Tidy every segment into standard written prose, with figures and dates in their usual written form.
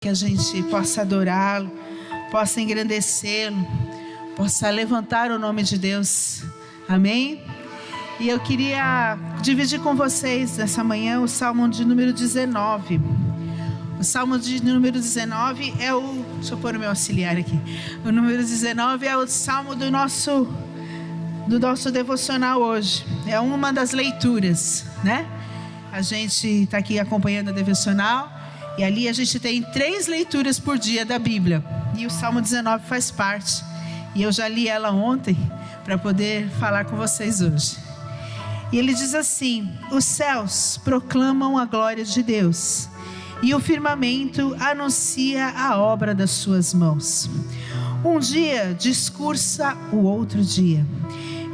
que a gente possa adorá-lo, possa engrandecê-lo, possa levantar o nome de Deus, amém? E eu queria dividir com vocês nessa manhã o Salmo de número 19. O Salmo de número 19 é o... Deixa eu pôr o meu auxiliar aqui. O número 19 é o Salmo do nosso devocional hoje. É uma das leituras, né? A gente está aqui acompanhando a devocional e ali a gente tem 3 leituras por dia da Bíblia. E o Salmo 19 faz parte. E eu já li ela ontem para poder falar com vocês hoje. E ele diz assim: os céus proclamam a glória de Deus, e o firmamento anuncia a obra das suas mãos. Um dia discursa o outro dia,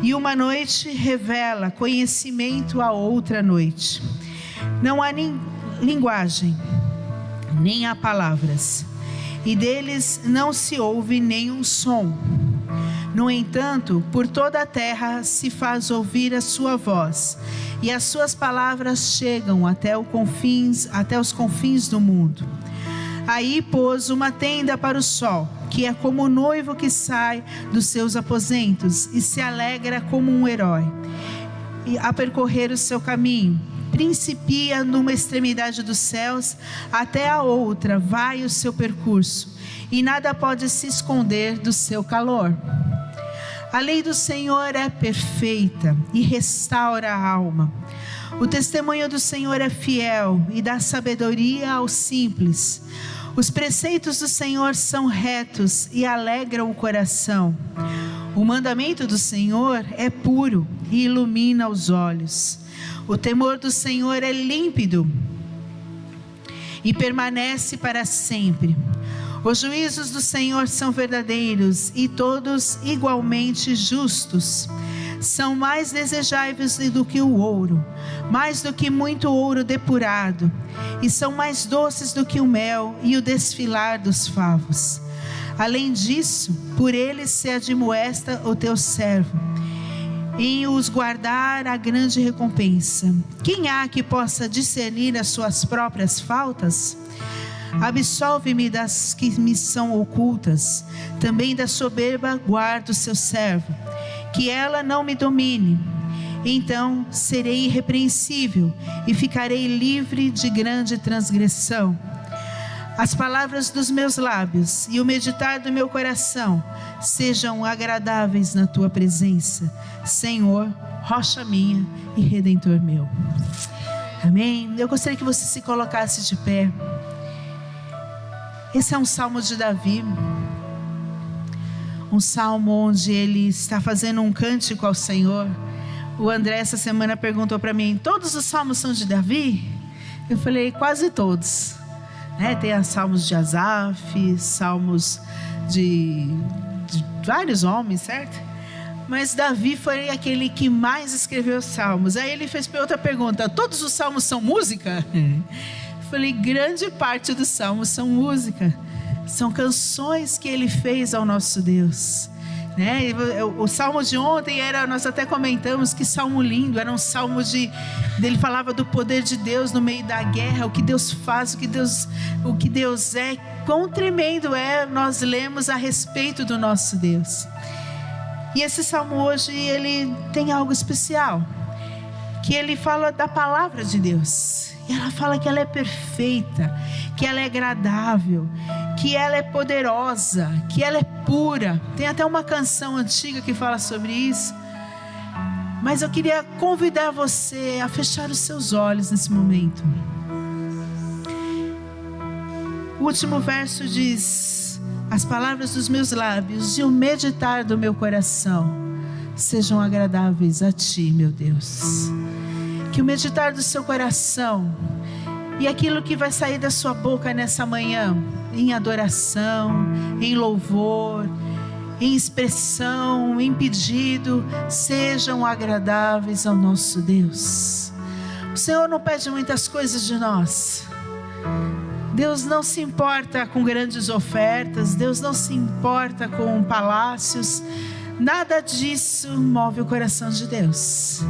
e uma noite revela conhecimento a outra noite. Não há linguagem, nem há palavras, e deles não se ouve nenhum som. No entanto, por toda a terra se faz ouvir a sua voz, e as suas palavras chegam até os confins do mundo. Aí pôs uma tenda para o sol, que é como o noivo que sai dos seus aposentos e se alegra como um herói, e a percorrer o seu caminho. Principia numa extremidade dos céus, até a outra vai o seu percurso, e nada pode se esconder do seu calor. A lei do Senhor é perfeita e restaura a alma. O testemunho do Senhor é fiel e dá sabedoria aos simples. Os preceitos do Senhor são retos e alegram o coração. O mandamento do Senhor é puro e ilumina os olhos. O temor do Senhor é límpido e permanece para sempre. Os juízos do Senhor são verdadeiros e todos igualmente justos. São mais desejáveis do que o ouro, mais do que muito ouro depurado, e são mais doces do que o mel e o desfilar dos favos. Além disso, por eles se admoesta o teu servo, em os guardar a grande recompensa. Quem há que possa discernir as suas próprias faltas? Absolve-me das que me são ocultas, também da soberba guarda o seu servo, que ela não me domine. Então serei irrepreensível e ficarei livre de grande transgressão. As palavras dos meus lábios e o meditar do meu coração sejam agradáveis na tua presença, Senhor, rocha minha e redentor meu. Amém? Eu gostaria que você se colocasse de pé. Esse é um salmo de Davi, um salmo onde ele está fazendo um cântico ao Senhor. O André essa semana perguntou para mim: todos os salmos são de Davi? Eu falei: quase todos, né? Tem os salmos de Asaf, salmos de vários homens, certo? Mas Davi foi aquele que mais escreveu salmos. Aí ele fez outra pergunta: todos os salmos são música? Eu falei: grande parte dos salmos são música, são canções que ele fez ao nosso Deus, né? O salmo de ontem nós até comentamos que salmo lindo, era um salmo ele falava do poder de Deus no meio da guerra, o que Deus faz, o que Deus é, quão tremendo é. Nós lemos a respeito do nosso Deus. E esse salmo hoje, ele tem algo especial, que ele fala da palavra de Deus. E ela fala que ela é perfeita, que ela é agradável, que ela é poderosa, que ela é pura. Tem até uma canção antiga que fala sobre isso. Mas eu queria convidar você a fechar os seus olhos nesse momento. O último verso diz: as palavras dos meus lábios e o meditar do meu coração sejam agradáveis a ti, meu Deus. Que o meditar do seu coração e aquilo que vai sair da sua boca nessa manhã, em adoração, em louvor, em expressão, em pedido, sejam agradáveis ao nosso Deus. O Senhor não pede muitas coisas de nós. Deus não se importa com grandes ofertas, Deus não se importa com palácios. Nada disso move o coração de Deus.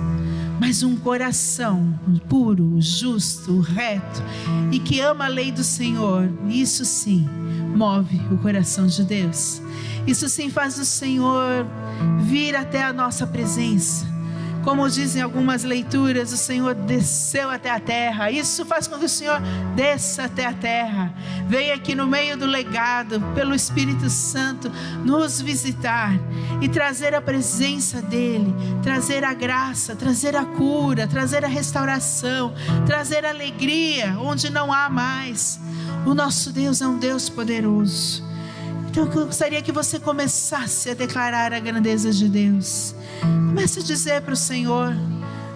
mas um coração puro, justo, reto e que ama a lei do Senhor. Isso sim move o coração de Deus. Isso sim faz o Senhor vir até a nossa presença. Como dizem algumas leituras, o Senhor desceu até a terra. Isso faz com que o Senhor desça até a terra. Venha aqui no meio do legado, pelo Espírito Santo, nos visitar e trazer a presença dEle, trazer a graça, trazer a cura, trazer a restauração, trazer a alegria onde não há mais. O nosso Deus é um Deus poderoso. Então eu gostaria que você começasse a declarar a grandeza de Deus. Comece a dizer para o Senhor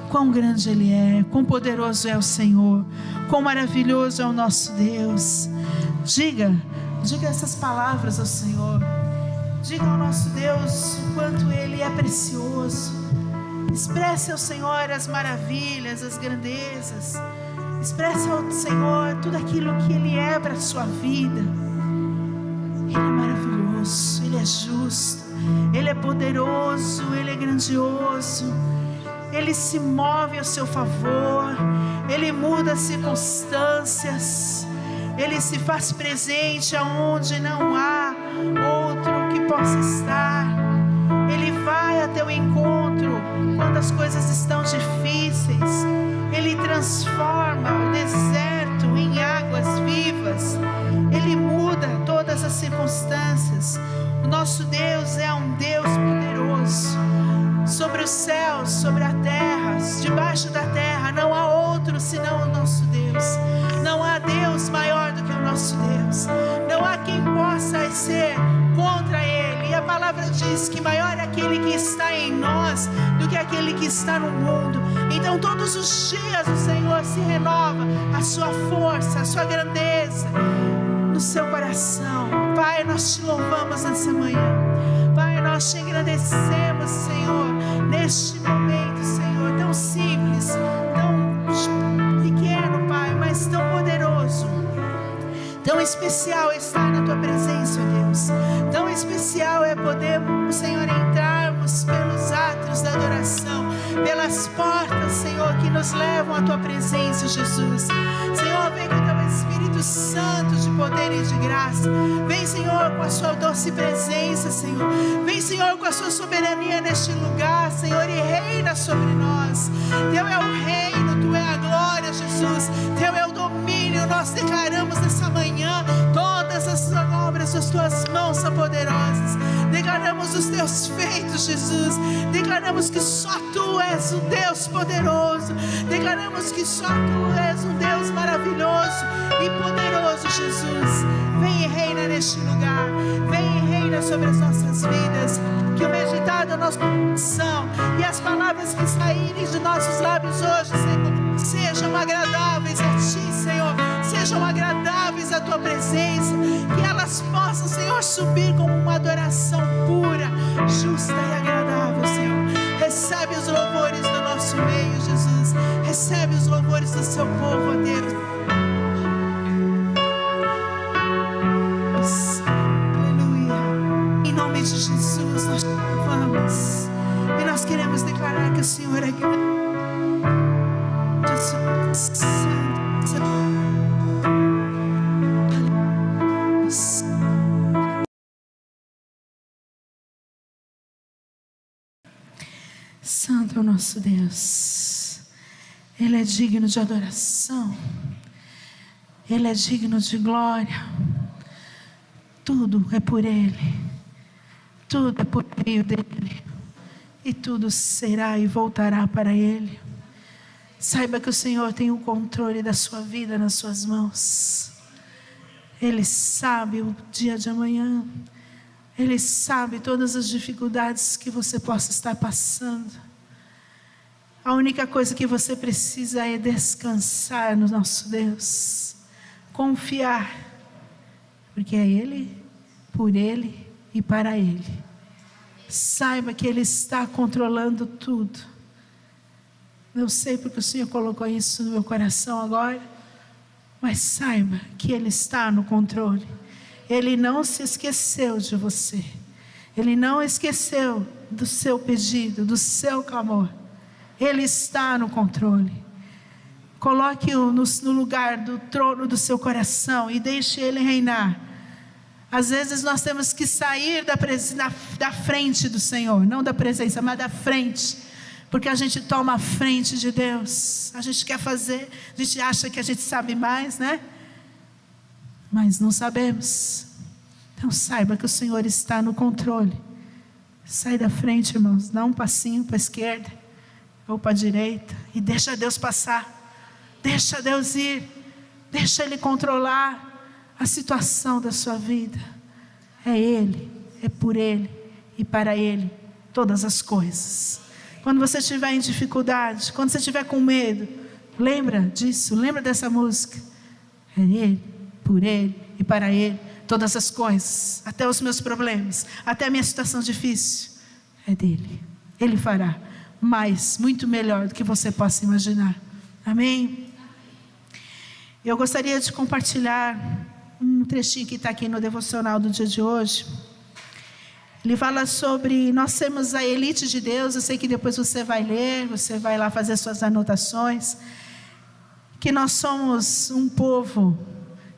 quão grande Ele é, quão poderoso é o Senhor, quão maravilhoso é o nosso Deus. Diga essas palavras ao Senhor. Diga ao nosso Deus o quanto Ele é precioso. Expresse ao Senhor as maravilhas, as grandezas. Expresse ao Senhor tudo aquilo que Ele é para a sua vida. Ele é maravilhoso, Ele é justo, Ele é poderoso, Ele é grandioso. Ele se move ao seu favor, Ele muda as circunstâncias, Ele se faz presente aonde não há outro que possa estar. Ele vai até o encontro quando as coisas estão difíceis. Ele transforma o deserto em águas vivas. Ele muda todas as circunstâncias. O nosso Deus é um Deus poderoso. Sobre os céus, sobre a terra, debaixo da terra, não há outro senão o nosso Deus. Não há Deus maior do que o nosso Deus. Não há quem possa ser contra Ele. E a palavra diz que maior é aquele que está em nós do que aquele que está no mundo. Então todos os dias o Senhor se renova a sua força, a sua grandeza no seu coração. Pai, nós te louvamos nessa manhã. Pai, nós te agradecemos, Senhor, neste momento, Senhor, tão simples, tão pequeno, Pai, mas tão poderoso. Tão especial é estar na Tua presença, ó Deus. Tão especial é poder, Senhor, entrarmos pelos átrios da adoração, pelas portas, Senhor, que nos levam à Tua presença, Jesus. Senhor, vem com o Teu Espírito Santo de poder e de graça. Vem, Senhor, com a Sua doce presença, Senhor. Vem, Senhor, com a Sua soberania neste lugar, Senhor, e reina sobre nós. Teu é o reino, Tu é a glória, Jesus. Teu é o domínio. Nós declaramos nessa manhã todas as obras das Tuas mãos são poderosas. Declaramos os Teus feitos, Jesus. Declaramos que só Tu és um Deus poderoso. Declaramos que só Tu és um Deus maravilhoso e poderoso, Jesus. Vem e reina neste lugar. Vem e reina sobre as nossas vidas. Que o meditar da nossa coração e as palavras que saírem de nossos lábios hoje, Senhor, sejam agradáveis a Ti, Senhor. Sejam agradáveis à Tua presença. Que elas possam, Senhor, subir como uma adoração pura, justa e agradável, Senhor. Recebe os louvores do nosso meio, Jesus. Recebe os louvores do Seu povo, ó Deus. Aleluia. Em nome de Jesus, nós te louvamos. E nós queremos declarar que o Senhor é grande. Jesus, Santo é o nosso Deus. Ele é digno de adoração. Ele é digno de glória. Tudo é por Ele. Tudo é por meio dEle. E tudo será e voltará para Ele. Saiba que o Senhor tem o controle da sua vida nas suas mãos. Ele sabe o dia de amanhã. Ele sabe todas as dificuldades que você possa estar passando. A única coisa que você precisa é descansar no nosso Deus. Confiar. Porque é Ele, por Ele e para Ele. Saiba que Ele está controlando tudo. Eu sei porque o Senhor colocou isso no meu coração agora. Mas saiba que Ele está no controle. Ele não se esqueceu de você. Ele não esqueceu do seu pedido, do seu clamor. Ele está no controle. Coloque-o no lugar do trono do seu coração e deixe Ele reinar. Às vezes nós temos que sair da frente do Senhor, não da presença, mas da frente, porque a gente toma a frente de Deus. A gente quer fazer, a gente acha que a gente sabe mais, né? Mas não sabemos. Então saiba que o Senhor está no controle. Sai da frente, irmãos, dá um passinho para a esquerda ou para a direita e deixa Deus passar. Deixa Deus ir, deixa Ele controlar a situação da sua vida. É Ele, é por Ele e para Ele todas as coisas. Quando você estiver em dificuldade, quando você estiver com medo, lembra disso, lembra dessa música. É Ele, por Ele e para Ele todas as coisas, até os meus problemas, até a minha situação difícil, é dele. Ele fará mais, muito melhor do que você possa imaginar. Amém? Eu gostaria de compartilhar um trechinho que está aqui no devocional do dia de hoje. Ele fala sobre nós sermos a elite de Deus. Eu sei que depois você vai ler, você vai lá fazer suas anotações, que nós somos um povo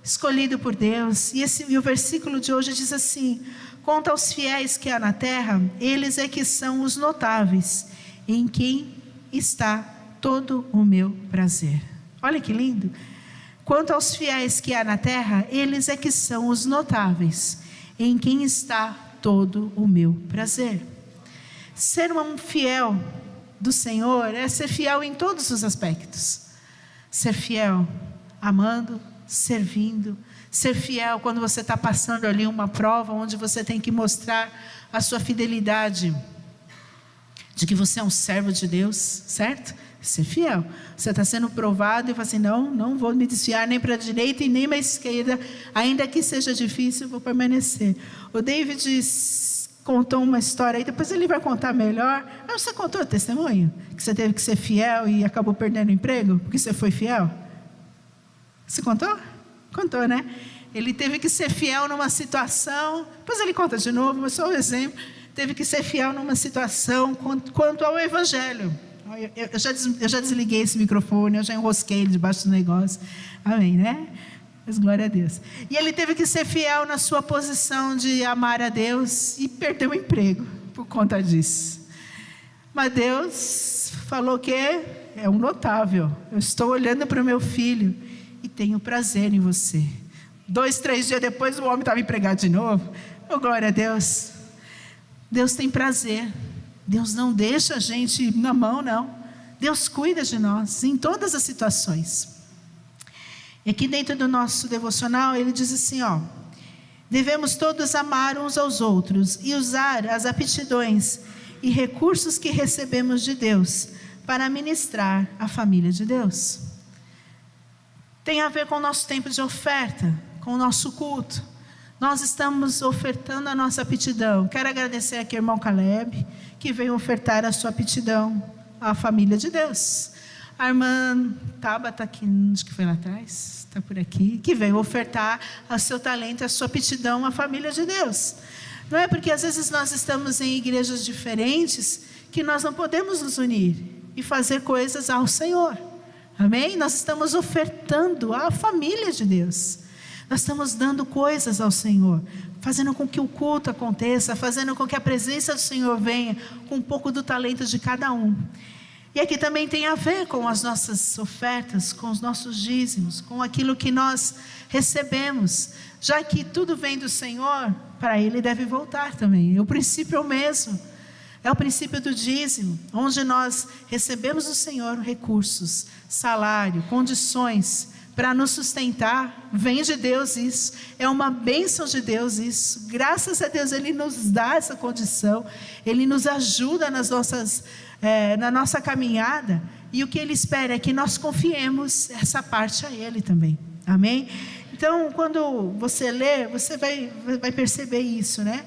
escolhido por Deus. E o versículo de hoje diz assim: quanto aos fiéis que há na terra, eles é que são os notáveis, em quem está todo o meu prazer. Olha que lindo. Quanto aos fiéis que há na terra, eles é que são os notáveis, em quem está todo o meu prazer. Ser um fiel do Senhor é ser fiel em todos os aspectos. Ser fiel amando, servindo, ser fiel quando você está passando ali uma prova onde você tem que mostrar a sua fidelidade, de que você é um servo de Deus, certo? Ser fiel. Você está sendo provado e fala assim: não vou me desviar nem para a direita e nem para a esquerda, ainda que seja difícil, vou permanecer. O David contou uma história aí, depois ele vai contar melhor. Você contou o testemunho? Que você teve que ser fiel e acabou perdendo o emprego porque você foi fiel? Você contou? Contou, né? Ele teve que ser fiel numa situação, depois ele conta de novo, mas só um exemplo. Teve que ser fiel numa situação quanto ao Evangelho. Eu já desliguei esse microfone, eu já enrosquei ele debaixo do negócio. Amém, né? Mas glória a Deus. E ele teve que ser fiel na sua posição de amar a Deus e perdeu o emprego por conta disso. Mas Deus falou que é um notável. Eu estou olhando para o meu filho e tenho prazer em você. 2, 3 dias depois o homem estava empregado de novo. Oh, glória a Deus. Deus tem prazer. Deus não deixa a gente na mão, não. Deus cuida de nós em todas as situações. E aqui dentro do nosso devocional ele diz assim, devemos todos amar uns aos outros e usar as aptidões e recursos que recebemos de Deus para ministrar a família de Deus. Tem a ver com o nosso tempo de oferta, com o nosso culto. Nós estamos ofertando a nossa aptidão. Quero agradecer aqui ao irmão Caleb, que veio ofertar a sua aptidão à família de Deus. A irmã Tabata, que acho que foi lá atrás, está por aqui, que veio ofertar o seu talento, a sua aptidão à família de Deus. Não é porque às vezes nós estamos em igrejas diferentes que nós não podemos nos unir e fazer coisas ao Senhor. Amém? Nós estamos ofertando à família de Deus. Nós estamos dando coisas ao Senhor, fazendo com que o culto aconteça, fazendo com que a presença do Senhor venha, com um pouco do talento de cada um. E aqui também tem a ver com as nossas ofertas, com os nossos dízimos, com aquilo que nós recebemos. Já que tudo vem do Senhor, para Ele deve voltar também. O princípio é o mesmo. É o princípio do dízimo, onde nós recebemos do Senhor recursos, salário, condições para nos sustentar. Vem de Deus isso, é uma bênção de Deus isso. Graças a Deus Ele nos dá essa condição, Ele nos ajuda na nossa caminhada, e o que Ele espera é que nós confiemos essa parte a Ele também. Amém? Então, quando você lê, você vai perceber isso, né?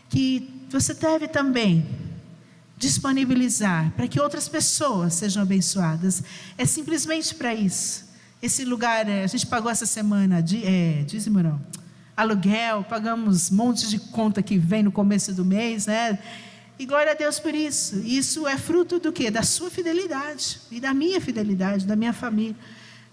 Que você deve também disponibilizar para que outras pessoas sejam abençoadas. É simplesmente para isso. Esse lugar, a gente pagou essa semana dízimo não, aluguel, pagamos um monte de conta que vem no começo do mês, né? E glória a Deus por isso. Isso é fruto do quê? Da sua fidelidade e da minha fidelidade, da minha família,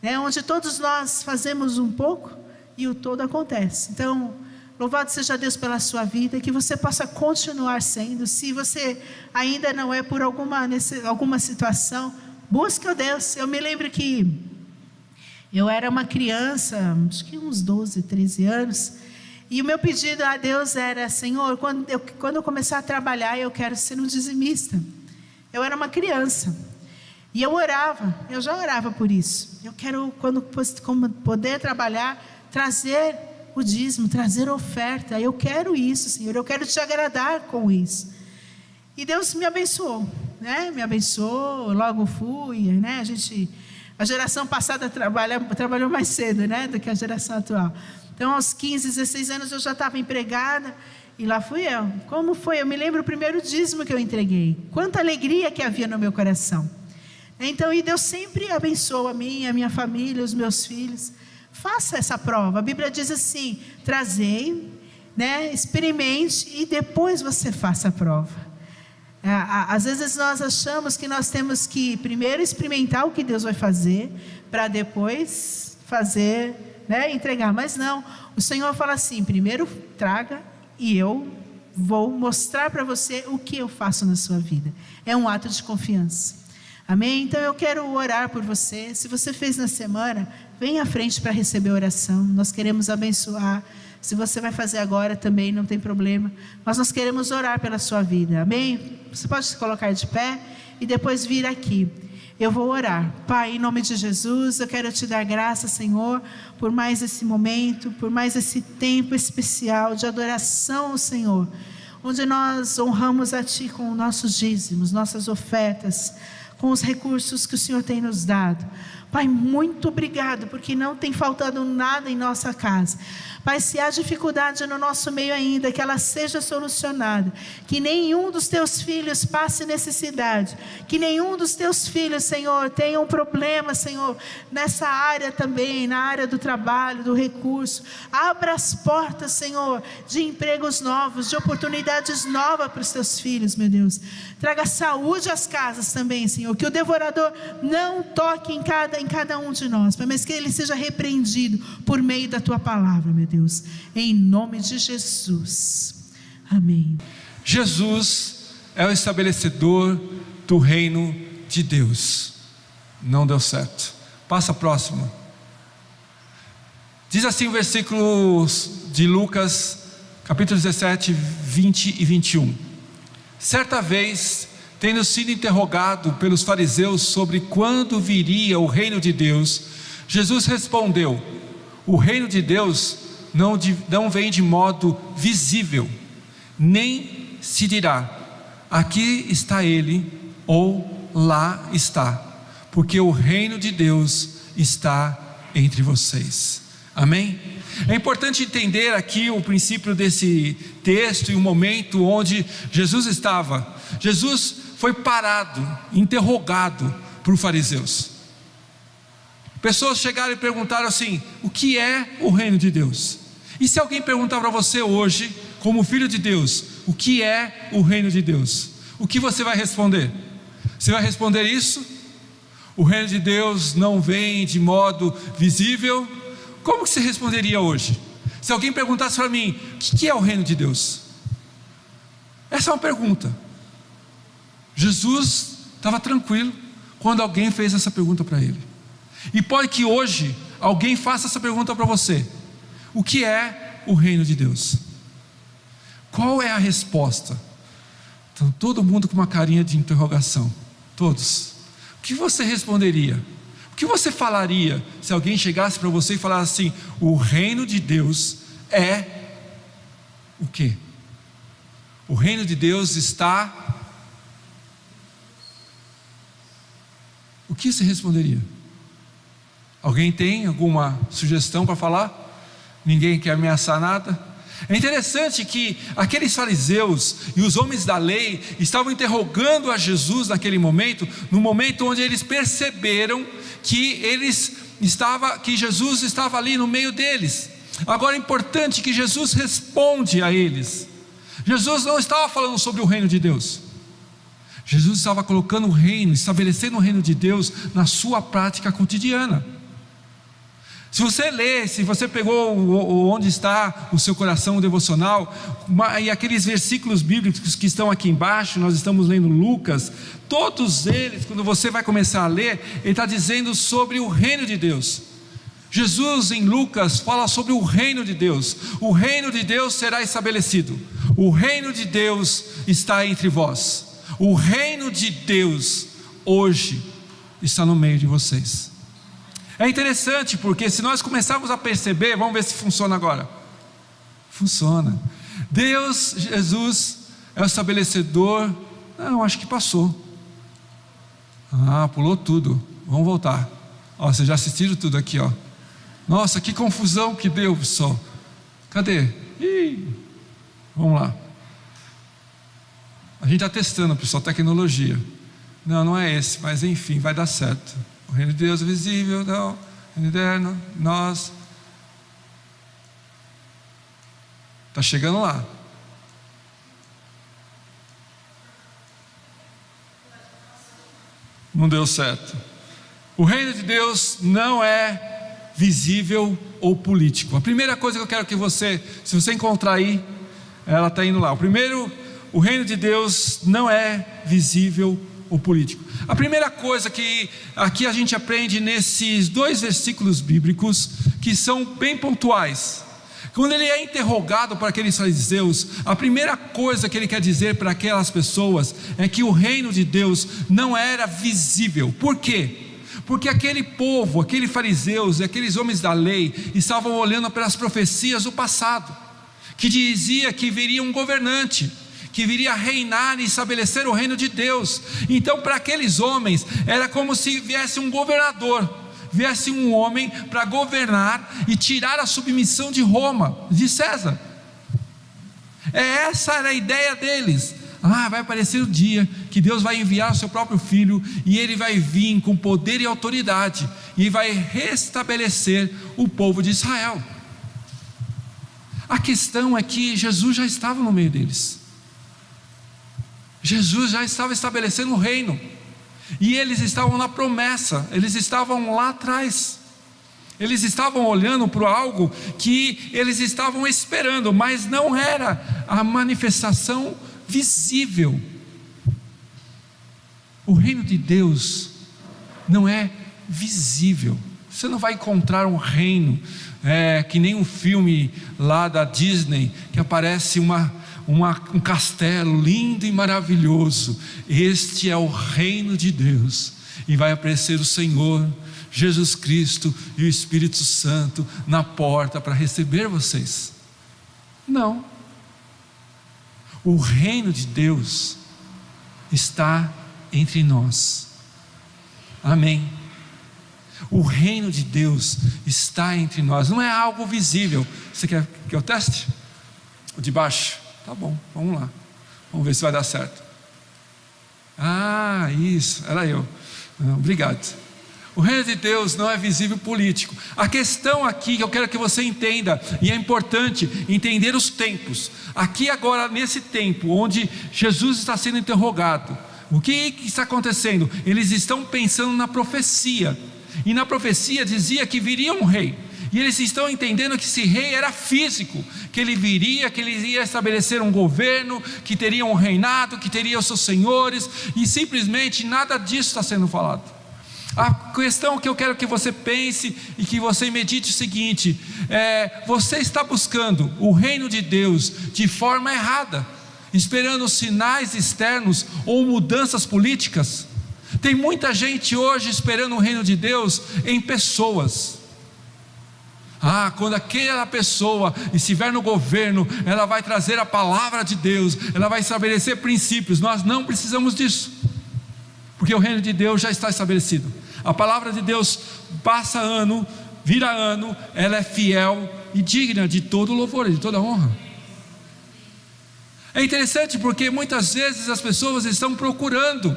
né? Onde todos nós fazemos um pouco e o todo acontece. Então, louvado seja Deus pela sua vida, que você possa continuar sendo. Se você ainda não é por alguma situação, busque a Deus. Eu me lembro que eu era uma criança, acho que uns 12, 13 anos, e o meu pedido a Deus era: Senhor, quando eu começar a trabalhar, eu quero ser um dizimista. Eu era uma criança, e eu já orava por isso. Eu quero, quando poder trabalhar, trazer o dízimo, trazer a oferta. Eu quero isso, Senhor, eu quero te agradar com isso. E Deus me abençoou, né? Me abençoou, logo fui, né? A geração passada trabalhou mais cedo, né, do que a geração atual. Então, aos 15, 16 anos eu já estava empregada, e lá fui eu. Como foi? Eu me lembro o primeiro dízimo que eu entreguei. Quanta alegria que havia no meu coração. Então, e Deus sempre abençoa a mim, a minha família, os meus filhos. Faça essa prova. A Bíblia diz assim: trazei, né, experimente e depois você faça a prova. Às vezes nós achamos que nós temos que primeiro experimentar o que Deus vai fazer, para depois fazer, né, entregar. Mas não, o Senhor fala assim: primeiro traga e eu vou mostrar para você o que eu faço na sua vida. É um ato de confiança. Amém? Então eu quero orar por você. Se você fez na semana, vem à frente para receber a oração. Nós queremos abençoar. Se você vai fazer agora também, não tem problema. Mas nós queremos orar pela sua vida. Amém? Você pode se colocar de pé e depois vir aqui. Eu vou orar. Pai, em nome de Jesus, eu quero te dar graça, Senhor, por mais esse momento, por mais esse tempo especial de adoração ao Senhor, onde nós honramos a Ti com nossos dízimos, nossas ofertas, com os recursos que o Senhor tem nos dado. Pai, muito obrigado, porque não tem faltado nada em nossa casa. Pai, se há dificuldade no nosso meio ainda, que ela seja solucionada, que nenhum dos teus filhos passe necessidade, que nenhum dos teus filhos, Senhor, tenha um problema, Senhor, nessa área também, na área do trabalho, do recurso. Abra as portas, Senhor, de empregos novos, de oportunidades novas para os teus filhos, meu Deus. Traga saúde às casas também, Senhor, que o devorador não toque em cada um de nós, mas que ele seja repreendido por meio da tua palavra, meu Deus, em nome de Jesus, amém. Jesus é o estabelecedor do reino de Deus. Não deu certo. Passa a próxima. Diz assim o versículo de Lucas, capítulo 17, 20 e 21. Certa vez, tendo sido interrogado pelos fariseus sobre quando viria o reino de Deus, Jesus respondeu: o reino de Deus não vem de modo visível, nem se dirá: aqui está ele, ou lá está, porque o reino de Deus está entre vocês. Amém? É importante entender aqui o princípio desse texto e o momento onde Jesus estava. Jesus foi parado, interrogado por fariseus. Pessoas chegaram e perguntaram assim: o que é o reino de Deus? E se alguém perguntar para você hoje, como filho de Deus, o que é o reino de Deus? O que você vai responder? Você vai responder isso? O reino de Deus não vem de modo visível? Como que você responderia hoje? Se alguém perguntasse para mim, o que é o reino de Deus? Essa é uma pergunta. Jesus estava tranquilo quando alguém fez essa pergunta para ele. E pode que hoje alguém faça essa pergunta para você: o que é o reino de Deus? Qual é a resposta? Então, todo mundo com uma carinha de interrogação. Todos. O que você responderia? O que você falaria se alguém chegasse para você e falasse assim: o reino de Deus é o quê? O reino de Deus está... O que você responderia? Alguém tem alguma sugestão para falar? Ninguém quer ameaçar nada? É interessante que aqueles fariseus e os homens da lei estavam interrogando a Jesus naquele momento, no momento onde eles perceberam que Jesus estava ali no meio deles. Agora é importante que Jesus responde a eles. Jesus não estava falando sobre o reino de Deus. Jesus estava colocando o reino, estabelecendo o reino de Deus na sua prática cotidiana. Se você lê, se você pegou onde está o seu coração devocional, e aqueles versículos bíblicos que estão aqui embaixo, nós estamos lendo Lucas, todos eles, quando você vai começar a ler, ele está dizendo sobre o reino de Deus. Jesus em Lucas fala sobre o reino de Deus. O reino de Deus será estabelecido. O reino de Deus está entre vós. O reino de Deus hoje está no meio de vocês. É interessante porque se nós começarmos a perceber, vamos ver se funciona agora. Funciona. Deus, Jesus é o estabelecedor. Não, acho que passou. Pulou tudo. Vamos voltar. Vocês já assistiram tudo aqui, ó. Nossa, que confusão que deu, pessoal. Cadê? Vamos lá. A gente está testando, pessoal, tecnologia. Não é esse, mas enfim, vai dar certo. O reino de Deus é visível, não. O reino eterno, nós. Está chegando lá. Não deu certo. O reino de Deus não é visível ou político. A primeira coisa que eu quero que você, se você encontrar aí, ela está indo lá. O reino de Deus não é visível ou político. A primeira coisa que aqui a gente aprende nesses 2 versículos bíblicos, que são bem pontuais. Quando ele é interrogado por aqueles fariseus, a primeira coisa que ele quer dizer para aquelas pessoas é que o reino de Deus não era visível. Por quê? Porque aquele povo, aqueles fariseus, aqueles homens da lei, estavam olhando para as profecias do passado, que dizia que viria um governante, que viria reinar e estabelecer o reino de Deus. Então para aqueles homens, era como se viesse um governador, viesse um homem para governar e tirar a submissão de Roma, de César. Essa era a ideia deles. Vai aparecer o dia que Deus vai enviar o seu próprio filho, e ele vai vir com poder e autoridade, e vai restabelecer o povo de Israel. A questão é que Jesus já estava no meio deles. Jesus já estava estabelecendo o reino, e eles estavam na promessa, eles estavam lá atrás, eles estavam olhando para algo que eles estavam esperando, mas não era a manifestação visível. O reino de Deus não é visível. Você não vai encontrar um reino que nem um filme lá da Disney, que aparece um castelo lindo e maravilhoso. Este é o reino de Deus, e vai aparecer o Senhor Jesus Cristo e o Espírito Santo na porta para receber vocês. Não. O reino de Deus está entre nós. Amém. O reino de Deus está entre nós. Não é algo visível. Você quer que eu teste? O de baixo? Tá bom, vamos lá. Vamos ver se vai dar certo. Isso, era eu. Obrigado. O reino de Deus não é visível político. A questão aqui que eu quero que você entenda, e é importante entender os tempos. Aqui agora, nesse tempo onde Jesus está sendo interrogado, o que está acontecendo? Eles estão pensando na profecia, e na profecia dizia que viria um rei, e eles estão entendendo que esse rei era físico, que ele viria, que ele ia estabelecer um governo, que teria um reinado, que teria os seus senhores, e simplesmente nada disso está sendo falado. A questão que eu quero que você pense e que você medite é o seguinte: você está buscando o reino de Deus de forma errada, esperando sinais externos ou mudanças políticas. Tem muita gente hoje esperando o reino de Deus em pessoas. Quando aquela pessoa estiver no governo, ela vai trazer a palavra de Deus, ela vai estabelecer princípios. Nós não precisamos disso, porque o reino de Deus já está estabelecido. A palavra de Deus passa ano, vira ano, ela é fiel e digna de todo louvor, de toda honra. É interessante porque muitas vezes as pessoas estão procurando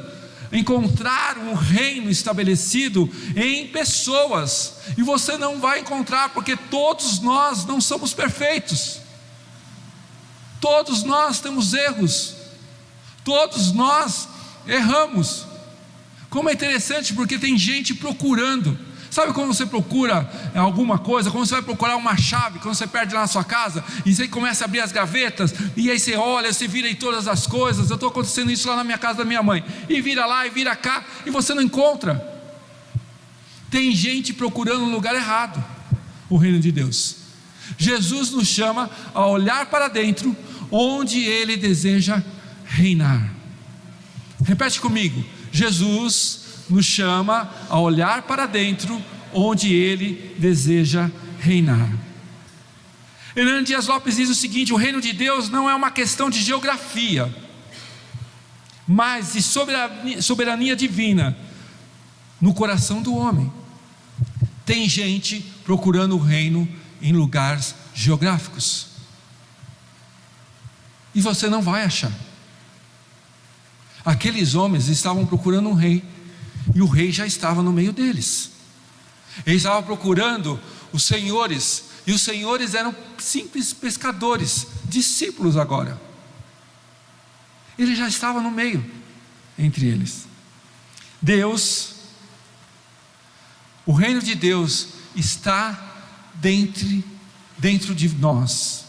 encontrar um reino estabelecido em pessoas, e você não vai encontrar, porque todos nós não somos perfeitos, todos nós temos erros, todos nós erramos. Como é interessante, porque tem gente procurando. Sabe quando você procura alguma coisa, quando você vai procurar uma chave, quando você perde lá na sua casa, e você começa a abrir as gavetas, e aí você olha, você vira em todas as coisas. Eu estou acontecendo isso lá na minha casa da minha mãe, e vira lá, e vira cá, e você não encontra. Tem gente procurando no lugar errado o reino de Deus. Jesus nos chama a olhar para dentro, onde Ele deseja reinar. Repete comigo: Jesus nos chama a olhar para dentro, onde Ele deseja reinar. Hernando Dias Lopes diz o seguinte: o reino de Deus não é uma questão de geografia, mas de soberania divina no coração do homem. Tem gente procurando o reino em lugares geográficos, e você não vai achar. Aqueles homens estavam procurando um rei, e o rei já estava no meio deles. Eles estavam procurando os senhores, e os senhores eram simples pescadores, discípulos agora. Ele já estava no meio, entre eles. Deus, o reino de Deus está dentro de nós,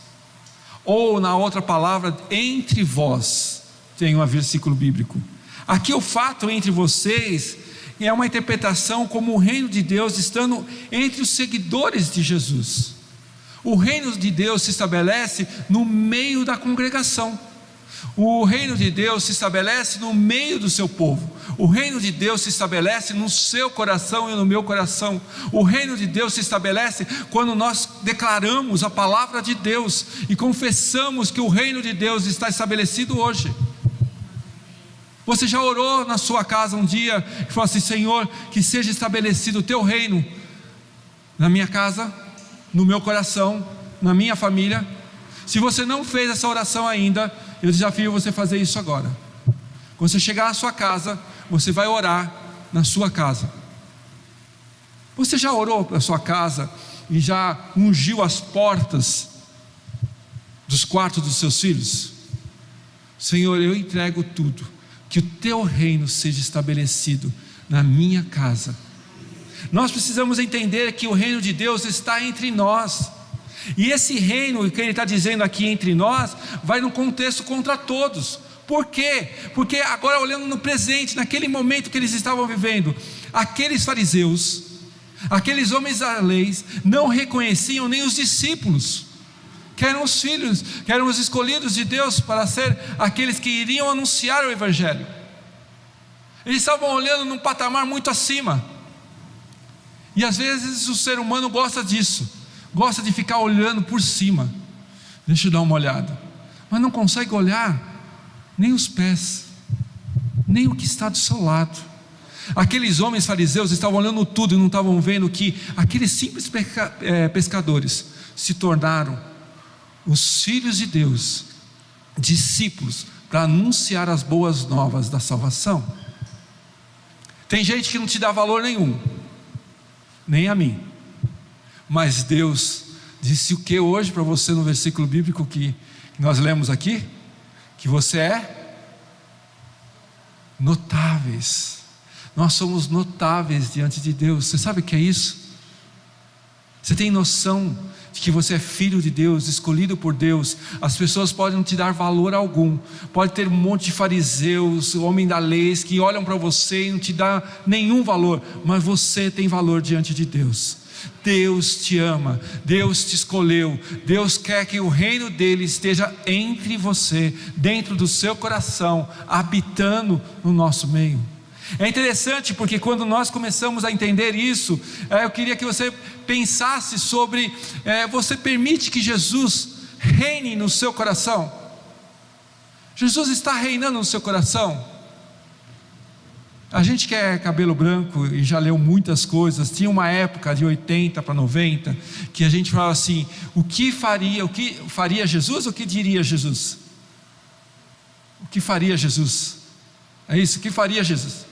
ou na outra palavra, entre vós. Tem um versículo bíblico. Aqui o fato entre vocês é uma interpretação como o reino de Deus estando entre os seguidores de Jesus. O reino de Deus se estabelece no meio da congregação. O reino de Deus se estabelece no meio do seu povo. O reino de Deus se estabelece no seu coração e no meu coração. O reino de Deus se estabelece quando nós declaramos a palavra de Deus e confessamos que o reino de Deus está estabelecido hoje. Você já orou na sua casa um dia e falou assim: Senhor, que seja estabelecido o teu reino na minha casa, no meu coração, na minha família? Se você não fez essa oração ainda, eu desafio você a fazer isso agora. Quando você chegar na sua casa, você vai orar na sua casa. Você já orou na sua casa e já ungiu as portas dos quartos dos seus filhos? Senhor, eu entrego tudo, que o teu reino seja estabelecido na minha casa. Nós precisamos entender que o reino de Deus está entre nós, e esse reino que ele está dizendo aqui entre nós, vai no contexto contra todos. Por quê? Porque agora, olhando no presente, naquele momento que eles estavam vivendo, aqueles fariseus, aqueles homens da lei, não reconheciam nem os discípulos, que eram os filhos, que eram os escolhidos de Deus para ser aqueles que iriam anunciar o Evangelho. Eles estavam olhando num patamar muito acima, e às vezes o ser humano gosta disso, gosta de ficar olhando por cima. Deixa eu dar uma olhada, mas não consegue olhar nem os pés, nem o que está do seu lado. Aqueles homens fariseus estavam olhando tudo e não estavam vendo que aqueles simples pescadores se tornaram os filhos de Deus, discípulos, para anunciar as boas novas da salvação. Tem gente que não te dá valor nenhum, nem a mim, mas Deus disse o que hoje para você no versículo bíblico que nós lemos aqui? Que você é notáveis. Nós somos notáveis diante de Deus. Você sabe o que é isso? Você tem noção de que você é filho de Deus, escolhido por Deus? As pessoas podem não te dar valor algum, pode ter um monte de fariseus, homem da lei, que olham para você e não te dá nenhum valor, mas você tem valor diante de Deus. Deus te ama, Deus te escolheu, Deus quer que o reino dele esteja entre você, dentro do seu coração, habitando no nosso meio. É interessante porque quando nós começamos a entender isso, eu queria que você pensasse sobre, você permite que Jesus reine no seu coração? Jesus está reinando no seu coração? A gente que é cabelo branco e já leu muitas coisas, tinha uma época de 80 para 90, que a gente falava assim: o que faria Jesus, ou o que diria Jesus? O que faria Jesus? É isso, o que faria Jesus?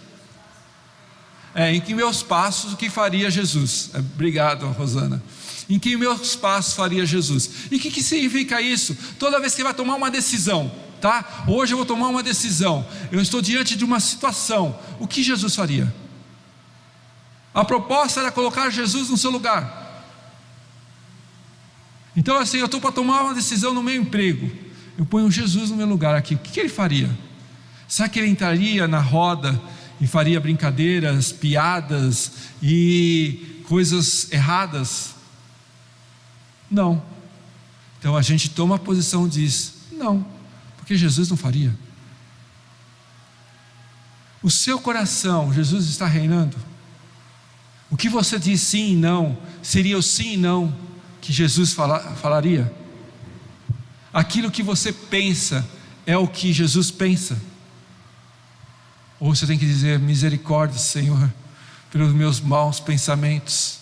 Em que meus passos, o que faria Jesus? Obrigado, Rosana. Em que meus passos faria Jesus? E o que significa isso? Toda vez que você vai tomar uma decisão, tá? Hoje eu vou tomar uma decisão, eu estou diante de uma situação, o que Jesus faria? A proposta era colocar Jesus no seu lugar. Então assim, eu estou para tomar uma decisão no meu emprego, eu ponho Jesus no meu lugar aqui, o que ele faria? Será que ele entraria na roda e faria brincadeiras, piadas e coisas erradas? Não. Então a gente toma a posição e diz, não, porque Jesus não faria. O seu coração, Jesus está reinando. O que você diz sim e não, seria o sim e não que Jesus falaria. Aquilo que você pensa é o que Jesus pensa. Ou você tem que dizer, misericórdia, Senhor, pelos meus maus pensamentos.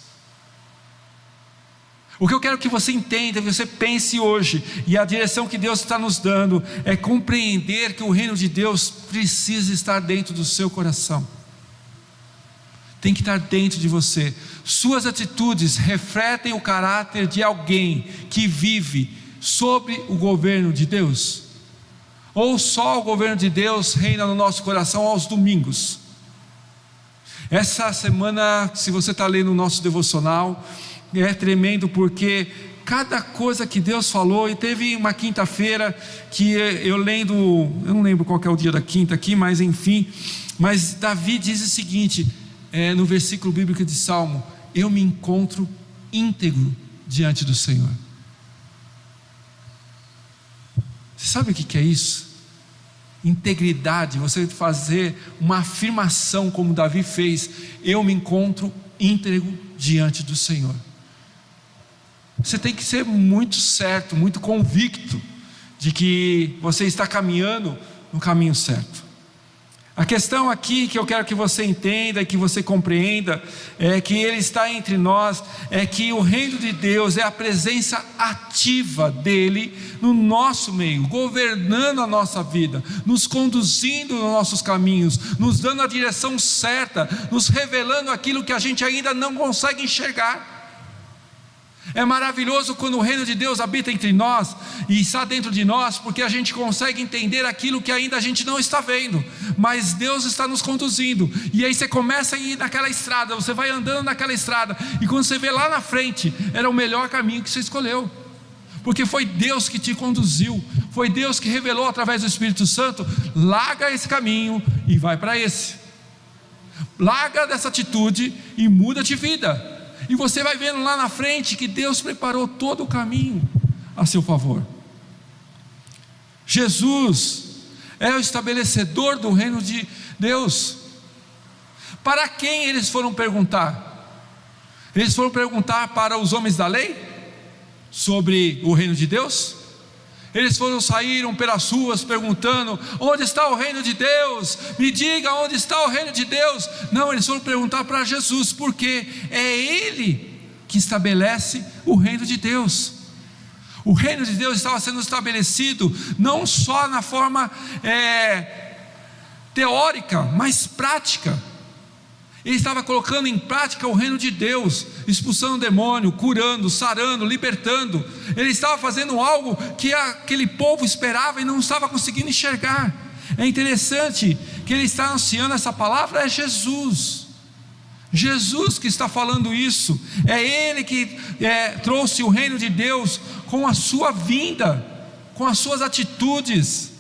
O que eu quero que você entenda, que você pense hoje, e a direção que Deus está nos dando, é compreender que o reino de Deus precisa estar dentro do seu coração. Tem que estar dentro de você. Suas atitudes refletem o caráter de alguém que vive sobre o governo de Deus? Ou só o governo de Deus reina no nosso coração aos domingos? Essa semana, se você está lendo o nosso devocional, é tremendo, porque cada coisa que Deus falou, e teve uma quinta-feira que eu lendo, eu não lembro qual que é o dia da quinta aqui, mas enfim, mas Davi diz o seguinte, no versículo bíblico de Salmo, eu me encontro íntegro diante do Senhor. Você sabe o que é isso? Integridade, você fazer uma afirmação como Davi fez, eu me encontro íntegro diante do Senhor. Você tem que ser muito certo, muito convicto de que você está caminhando no caminho certo. A questão aqui que eu quero que você entenda e que você compreenda é que Ele está entre nós, é que o reino de Deus é a presença ativa dEle no nosso meio, governando a nossa vida, nos conduzindo nos nossos caminhos, nos dando a direção certa, nos revelando aquilo que a gente ainda não consegue enxergar. É maravilhoso quando o reino de Deus habita entre nós e está dentro de nós, porque a gente consegue entender aquilo que ainda a gente não está vendo, mas Deus está nos conduzindo, e aí você começa a ir naquela estrada, você vai andando naquela estrada, e quando você vê lá na frente, era o melhor caminho que você escolheu, porque foi Deus que te conduziu, foi Deus que revelou através do Espírito Santo, larga esse caminho e vai para esse, larga dessa atitude e muda de vida. E você vai vendo lá na frente que Deus preparou todo o caminho a seu favor. Jesus é o estabelecedor do reino de Deus. Para quem eles foram perguntar? Eles foram perguntar para os homens da lei sobre o reino de Deus? Eles saíram pelas ruas perguntando, onde está o reino de Deus? Me diga onde está o reino de Deus. Não, eles foram perguntar para Jesus, porque é Ele que estabelece o reino de Deus. O reino de Deus estava sendo estabelecido não só na forma teórica, mas prática. Ele estava colocando em prática o reino de Deus, expulsando o demônio, curando, sarando, libertando. Ele estava fazendo algo que aquele povo esperava e não estava conseguindo enxergar. É interessante que ele está anunciando essa palavra, é Jesus. Jesus que está falando isso. É Ele que trouxe o reino de Deus com a sua vinda, com as suas atitudes.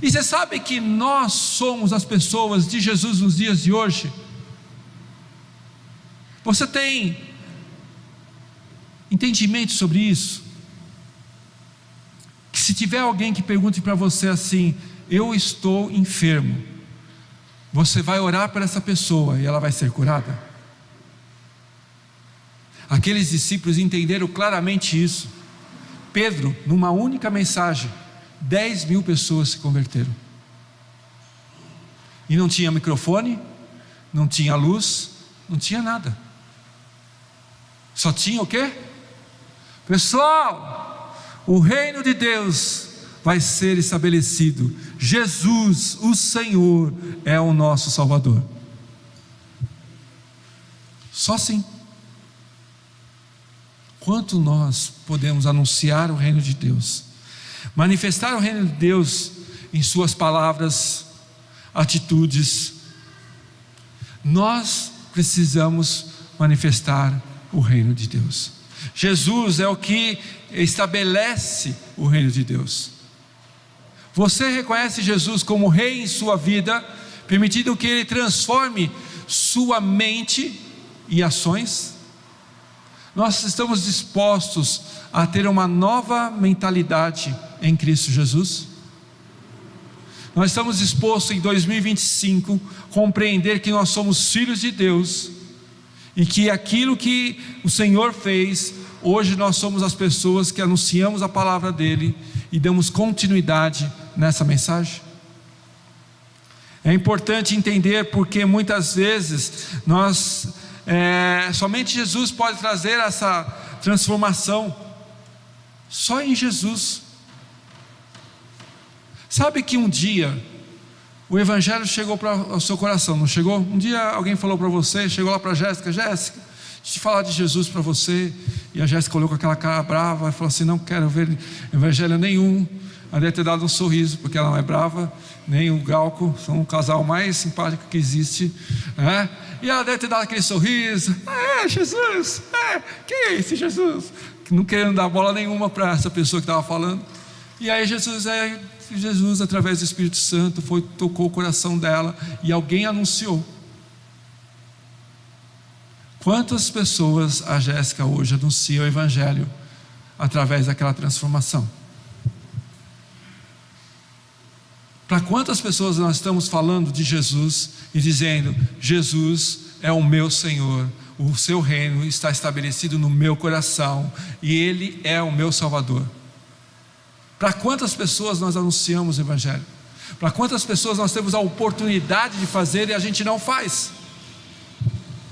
E você sabe que nós somos as pessoas de Jesus nos dias de hoje? Você tem entendimento sobre isso? Que se tiver alguém que pergunte para você assim, eu estou enfermo, você vai orar para essa pessoa e ela vai ser curada? Aqueles discípulos entenderam claramente isso. Pedro, numa única mensagem, 10.000 pessoas se converteram. E não tinha microfone, não tinha luz, não tinha nada. Só tinha o quê? Pessoal, o reino de Deus vai ser estabelecido. Jesus, o Senhor, é o nosso Salvador. Só assim. Quanto nós podemos anunciar o reino de Deus? Manifestar o reino de Deus em suas palavras, atitudes. Nós precisamos manifestar o reino de Deus. Jesus é o que estabelece o reino de Deus. Você reconhece Jesus como rei em sua vida, permitindo que Ele transforme sua mente e ações? Nós estamos dispostos a ter uma nova mentalidade em Cristo Jesus? Nós estamos dispostos em 2025 compreender que nós somos filhos de Deus e que aquilo que o Senhor fez, hoje nós somos as pessoas que anunciamos a palavra dEle e damos continuidade nessa mensagem? É importante entender porque muitas vezes somente Jesus pode trazer essa transformação. Só em Jesus. Sabe que um dia o Evangelho chegou para o seu coração, não chegou? Um dia alguém falou para você, chegou lá para Jéssica: Jéssica, deixa eu falar de Jesus para você. E a Jéssica olhou com aquela cara brava e falou assim: não quero ver Evangelho nenhum. Ela deve ter dado um sorriso, porque ela não é brava, nem o Galco, são o casal mais simpático que existe, né? E ela deve ter dado aquele sorriso: Jesus, quem é esse Jesus? Não querendo dar bola nenhuma para essa pessoa que estava falando. E aí Jesus, através do Espírito Santo, tocou o coração dela e alguém anunciou. Quantas pessoas a Jéssica hoje anuncia o Evangelho através daquela transformação? Para quantas pessoas nós estamos falando de Jesus e dizendo: Jesus é o meu Senhor, o seu reino está estabelecido no meu coração e Ele é o meu Salvador? Para quantas pessoas nós anunciamos o Evangelho? Para quantas pessoas nós temos a oportunidade de fazer e a gente não faz?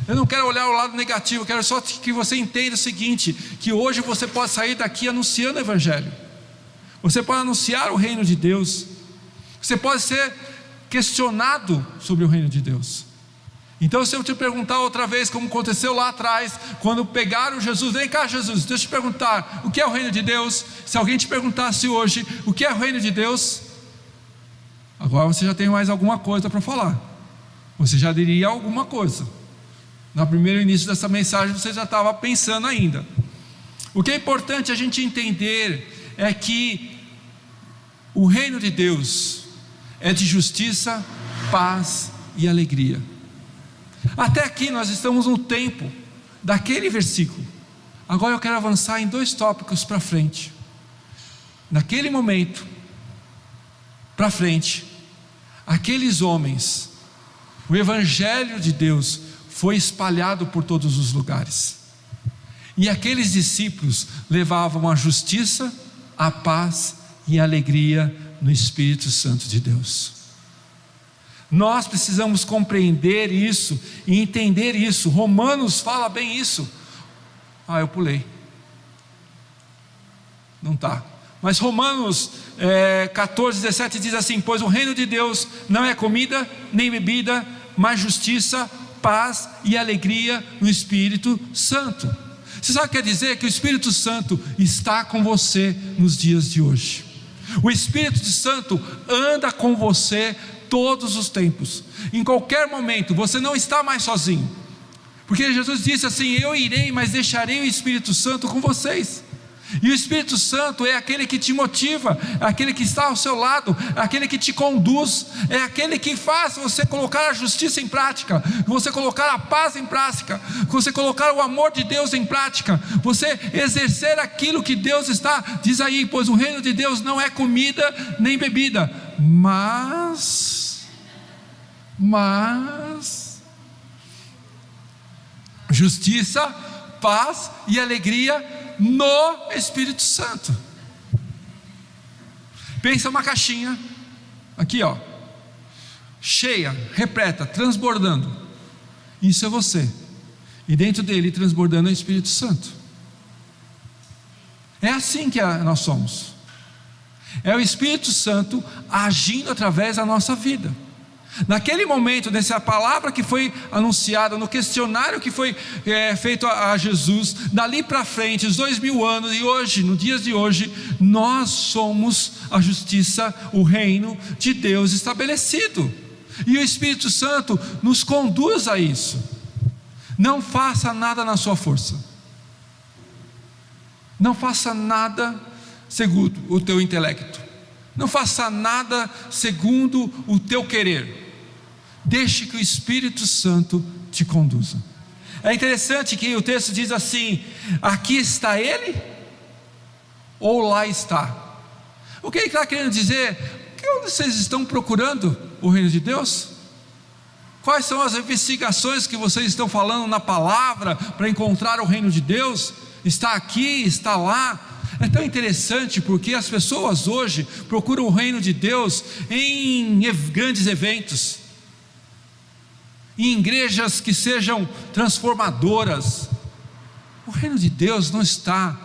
Eu não quero olhar o lado negativo, eu quero só que você entenda o seguinte: que hoje você pode sair daqui anunciando o Evangelho, você pode anunciar o reino de Deus, você pode ser questionado sobre o reino de Deus. Então, se eu te perguntar outra vez, como aconteceu lá atrás, quando pegaram Jesus: vem cá, Jesus, deixa eu te perguntar, o que é o reino de Deus? Se alguém te perguntasse hoje, o que é o reino de Deus? Agora você já tem mais alguma coisa para falar, você já diria alguma coisa. No primeiro início dessa mensagem você já estava pensando ainda. O que é importante a gente entender é que o reino de Deus é de justiça, paz e alegria. Até aqui nós estamos no tempo daquele versículo. Agora eu quero avançar em 2 tópicos para frente. Naquele momento, para frente, aqueles homens, o Evangelho de Deus foi espalhado por todos os lugares. E aqueles discípulos levavam a justiça, a paz e a alegria no Espírito Santo de Deus. Nós precisamos compreender isso e entender isso. Romanos fala bem isso. Eu pulei. Não está. Mas Romanos 14, 17 diz assim: pois o reino de Deus não é comida nem bebida, mas justiça, paz e alegria no Espírito Santo. Você sabe o que quer dizer? Que o Espírito Santo está com você nos dias de hoje. O Espírito Santo anda com você todos os tempos. Em qualquer momento você não está mais sozinho, porque Jesus disse assim: eu irei, mas deixarei o Espírito Santo com vocês. E o Espírito Santo é aquele que te motiva, é aquele que está ao seu lado, é aquele que te conduz, é aquele que faz você colocar a justiça em prática, você colocar a paz em prática, você colocar o amor de Deus em prática, você exercer aquilo que Deus diz aí: pois o reino de Deus não é comida nem bebida, mas justiça, paz e alegria no Espírito Santo. Pensa uma caixinha aqui, cheia, repleta, transbordando. Isso é você, e dentro dele transbordando é o Espírito Santo. É assim que nós somos. É o Espírito Santo agindo através da nossa vida. Naquele momento, nessa palavra que foi anunciada, no questionário que foi feito a Jesus, dali para frente, os 2000 anos, e hoje, no dias de hoje, nós somos a justiça, o reino de Deus estabelecido, e o Espírito Santo nos conduz a isso. Não faça nada na sua força, não faça nada segundo o teu intelecto, não faça nada segundo o teu querer. Deixe que o Espírito Santo te conduza. É interessante que o texto diz assim: aqui está Ele, ou lá está. O que ele está querendo dizer? Que onde vocês estão procurando o reino de Deus? Quais são as investigações que vocês estão falando na palavra para encontrar o reino de Deus? Está aqui, está lá. É tão interessante porque as pessoas hoje procuram o reino de Deus em grandes eventos, em igrejas que sejam transformadoras. O reino de Deus não está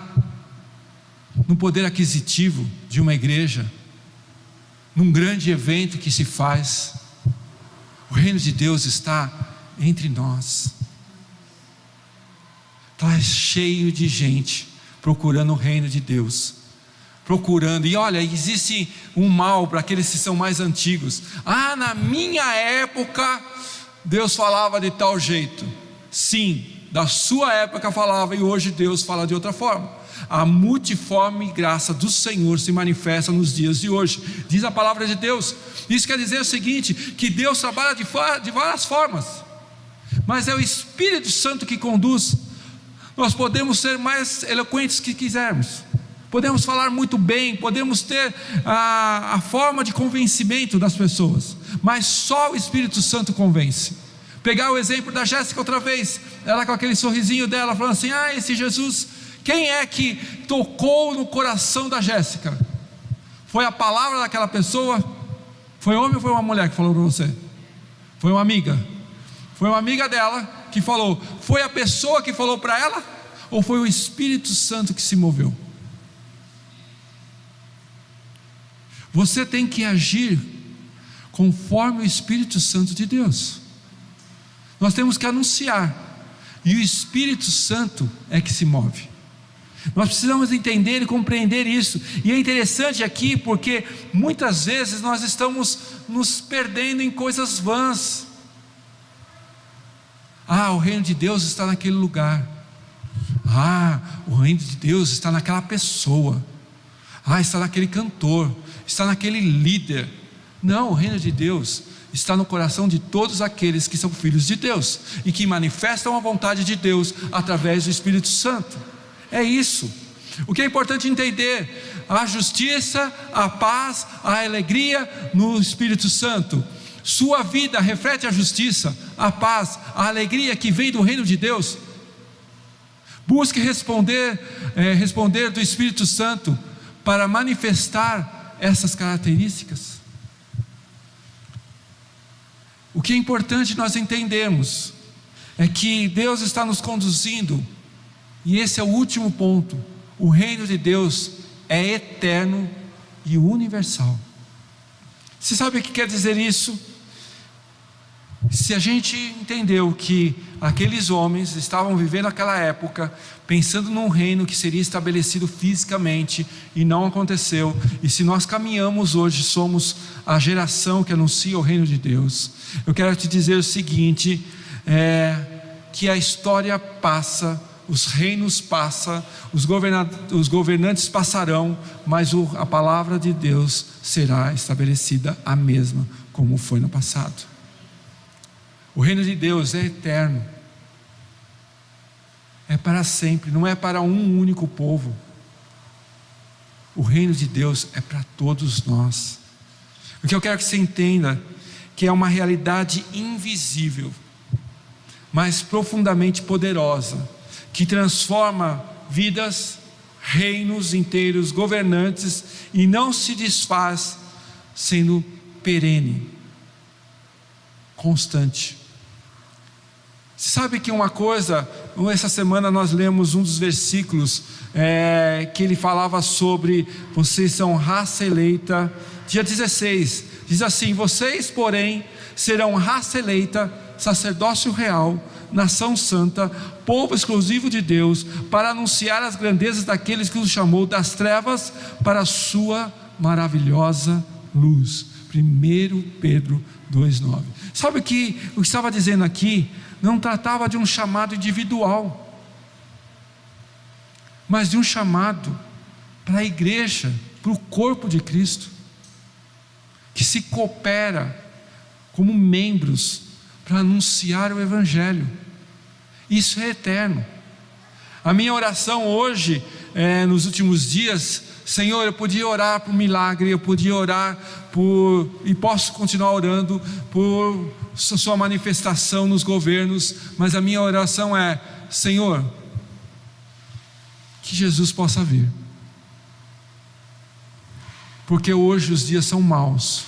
no poder aquisitivo de uma igreja, num grande evento que se faz. O reino de Deus está entre nós. Está cheio de gente procurando o reino de Deus, procurando. E olha, existe um mal para aqueles que são mais antigos. Na minha época Deus falava de tal jeito. Sim, da sua época falava, e hoje Deus fala de outra forma. A multiforme graça do Senhor se manifesta nos dias de hoje, diz a palavra de Deus. Isso quer dizer o seguinte, que Deus trabalha de várias formas, mas é o Espírito Santo que conduz. Nós podemos ser mais eloquentes que quisermos, podemos falar muito bem, podemos ter a forma de convencimento das pessoas, mas só o Espírito Santo convence. Pegar o exemplo da Jéssica outra vez, ela com aquele sorrisinho dela, falando assim: esse Jesus, quem é que tocou no coração da Jéssica? Foi a palavra daquela pessoa? Foi homem ou foi uma mulher que falou para você? Foi uma amiga? Foi uma amiga dela que falou? Foi a pessoa que falou para ela? Ou foi o Espírito Santo que se moveu? Você tem que agir conforme o Espírito Santo de Deus. Nós temos que anunciar, e o Espírito Santo é que se move. Nós precisamos entender e compreender isso. E é interessante aqui porque muitas vezes nós estamos nos perdendo em coisas vãs. O reino de Deus está naquele lugar. O reino de Deus está naquela pessoa. Está naquele cantor, está naquele líder. Não, o reino de Deus está no coração de todos aqueles que são filhos de Deus e que manifestam a vontade de Deus através do Espírito Santo. É isso. O que é importante entender: a justiça, a paz, a alegria no Espírito Santo. Sua vida reflete a justiça, a paz, a alegria que vem do reino de Deus. Busque responder do Espírito Santo para manifestar essas características. O que é importante nós entendermos é que Deus está nos conduzindo, e esse é o último ponto: o reino de Deus é eterno e universal. Você sabe o que quer dizer isso? Se a gente entendeu que aqueles homens estavam vivendo naquela época, pensando num reino que seria estabelecido fisicamente, e não aconteceu, e se nós caminhamos hoje, somos a geração que anuncia o reino de Deus, eu quero te dizer o seguinte: que a história passa, os reinos passam, os governantes passarão, mas a palavra de Deus será estabelecida a mesma como foi no passado. O reino de Deus é eterno, é para sempre, não é para um único povo. O reino de Deus é para todos nós. O que eu quero que você entenda, que é uma realidade invisível, mas profundamente poderosa, que transforma vidas, reinos inteiros, governantes, e não se desfaz, sendo perene, constante. Você sabe que uma coisa, essa semana nós lemos um dos versículos que ele falava sobre: vocês são raça eleita. Dia 16, Diz assim: vocês, porém, serão raça eleita, sacerdócio real, nação santa, povo exclusivo de Deus, para anunciar as grandezas daqueles que os chamou das trevas para a sua maravilhosa luz. 1 Pedro 2,9. Sabe que o que estava dizendo aqui não tratava de um chamado individual, mas de um chamado para a igreja, para o corpo de Cristo, que se coopera como membros para anunciar o Evangelho. Isso é eterno. A minha oração hoje, nos últimos dias: Senhor, eu podia orar por milagre, eu podia orar e posso continuar orando por sua manifestação nos governos, mas a minha oração é: Senhor, que Jesus possa vir, porque hoje os dias são maus,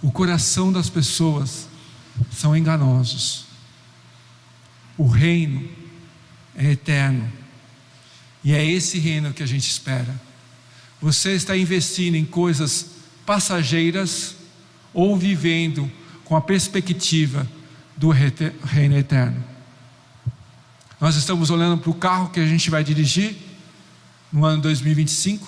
o coração das pessoas são enganosos, o reino é eterno, e é esse reino que a gente espera. Você está investindo em coisas passageiras ou vivendo com a perspectiva do reino eterno? Nós estamos olhando para o carro que a gente vai dirigir no ano 2025.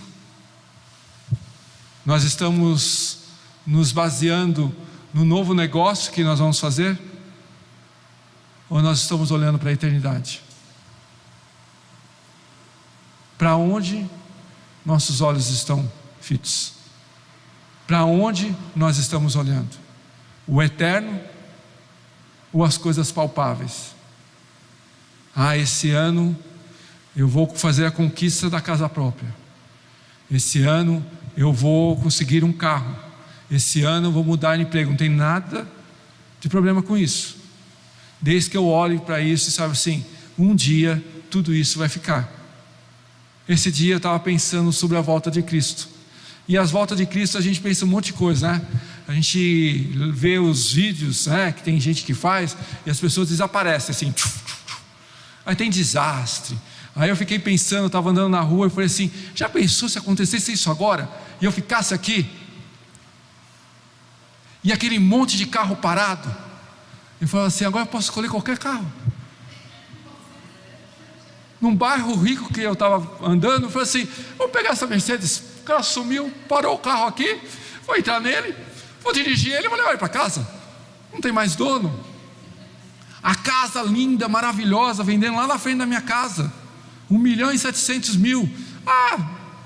Nós estamos nos baseando no novo negócio que nós vamos fazer, ou nós estamos olhando para a eternidade? Para onde nossos olhos estão fitos? Para onde nós estamos olhando? O eterno ou as coisas palpáveis? Esse ano eu vou fazer a conquista da casa própria. Esse ano eu vou conseguir um carro. Esse ano eu vou mudar de emprego. Não tem nada de problema com isso, desde que eu olhe para isso e saiba assim: um dia tudo isso vai ficar. Esse dia eu estava pensando sobre a volta de Cristo, e as voltas de Cristo a gente pensa um monte de coisa, né? A gente vê os vídeos, né, que tem gente que faz, e as pessoas desaparecem assim, aí tem desastre. Aí eu fiquei pensando, eu estava andando na rua e falei assim: já pensou se acontecesse isso agora, e eu ficasse aqui, e aquele monte de carro parado? Eu falei assim: agora eu posso escolher qualquer carro. Num bairro rico que eu estava andando, eu falei assim: vou pegar essa Mercedes. O cara sumiu, parou o carro aqui, vou entrar nele, vou dirigir ele, vou levar ele para casa. Não tem mais dono. A casa linda, maravilhosa, vendendo lá na frente da minha casa, 1.700.000.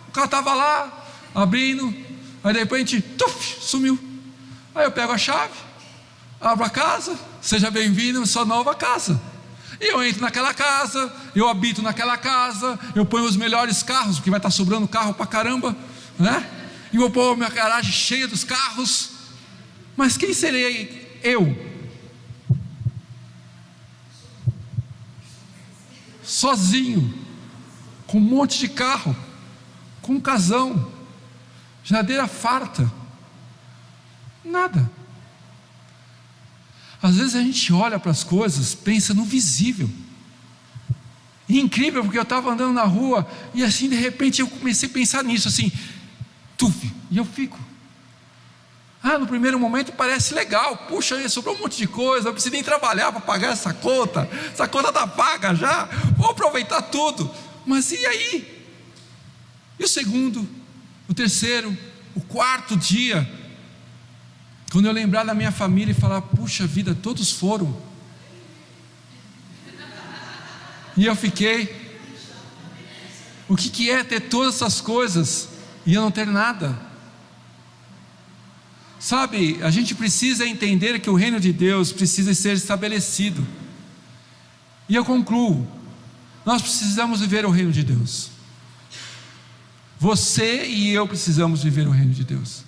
O cara estava lá, abrindo, aí de repente, sumiu. Aí eu pego a chave, abro a casa, seja bem-vindo à sua nova casa. E eu entro naquela casa, eu habito naquela casa, eu ponho os melhores carros, porque vai estar sobrando carro pra caramba, né? E vou pôr a minha garagem cheia dos carros. Mas quem serei eu? Sozinho, com um monte de carro, com um casão, geladeira farta, nada. Às vezes a gente olha para as coisas, pensa no visível. E é incrível, porque eu estava andando na rua e assim de repente eu comecei a pensar nisso assim, e eu fico. No primeiro momento parece legal, puxa, sobrou um monte de coisa, não preciso nem trabalhar para pagar essa conta está paga já, vou aproveitar tudo. Mas e aí? E o segundo, o terceiro, o quarto dia, quando eu lembrar da minha família e falar: puxa vida, todos foram, e eu fiquei. O que é ter todas essas coisas e eu não ter nada? Sabe, a gente precisa entender que o reino de Deus precisa ser estabelecido. E eu concluo: nós precisamos viver o reino de Deus. Você e eu precisamos viver o reino de Deus.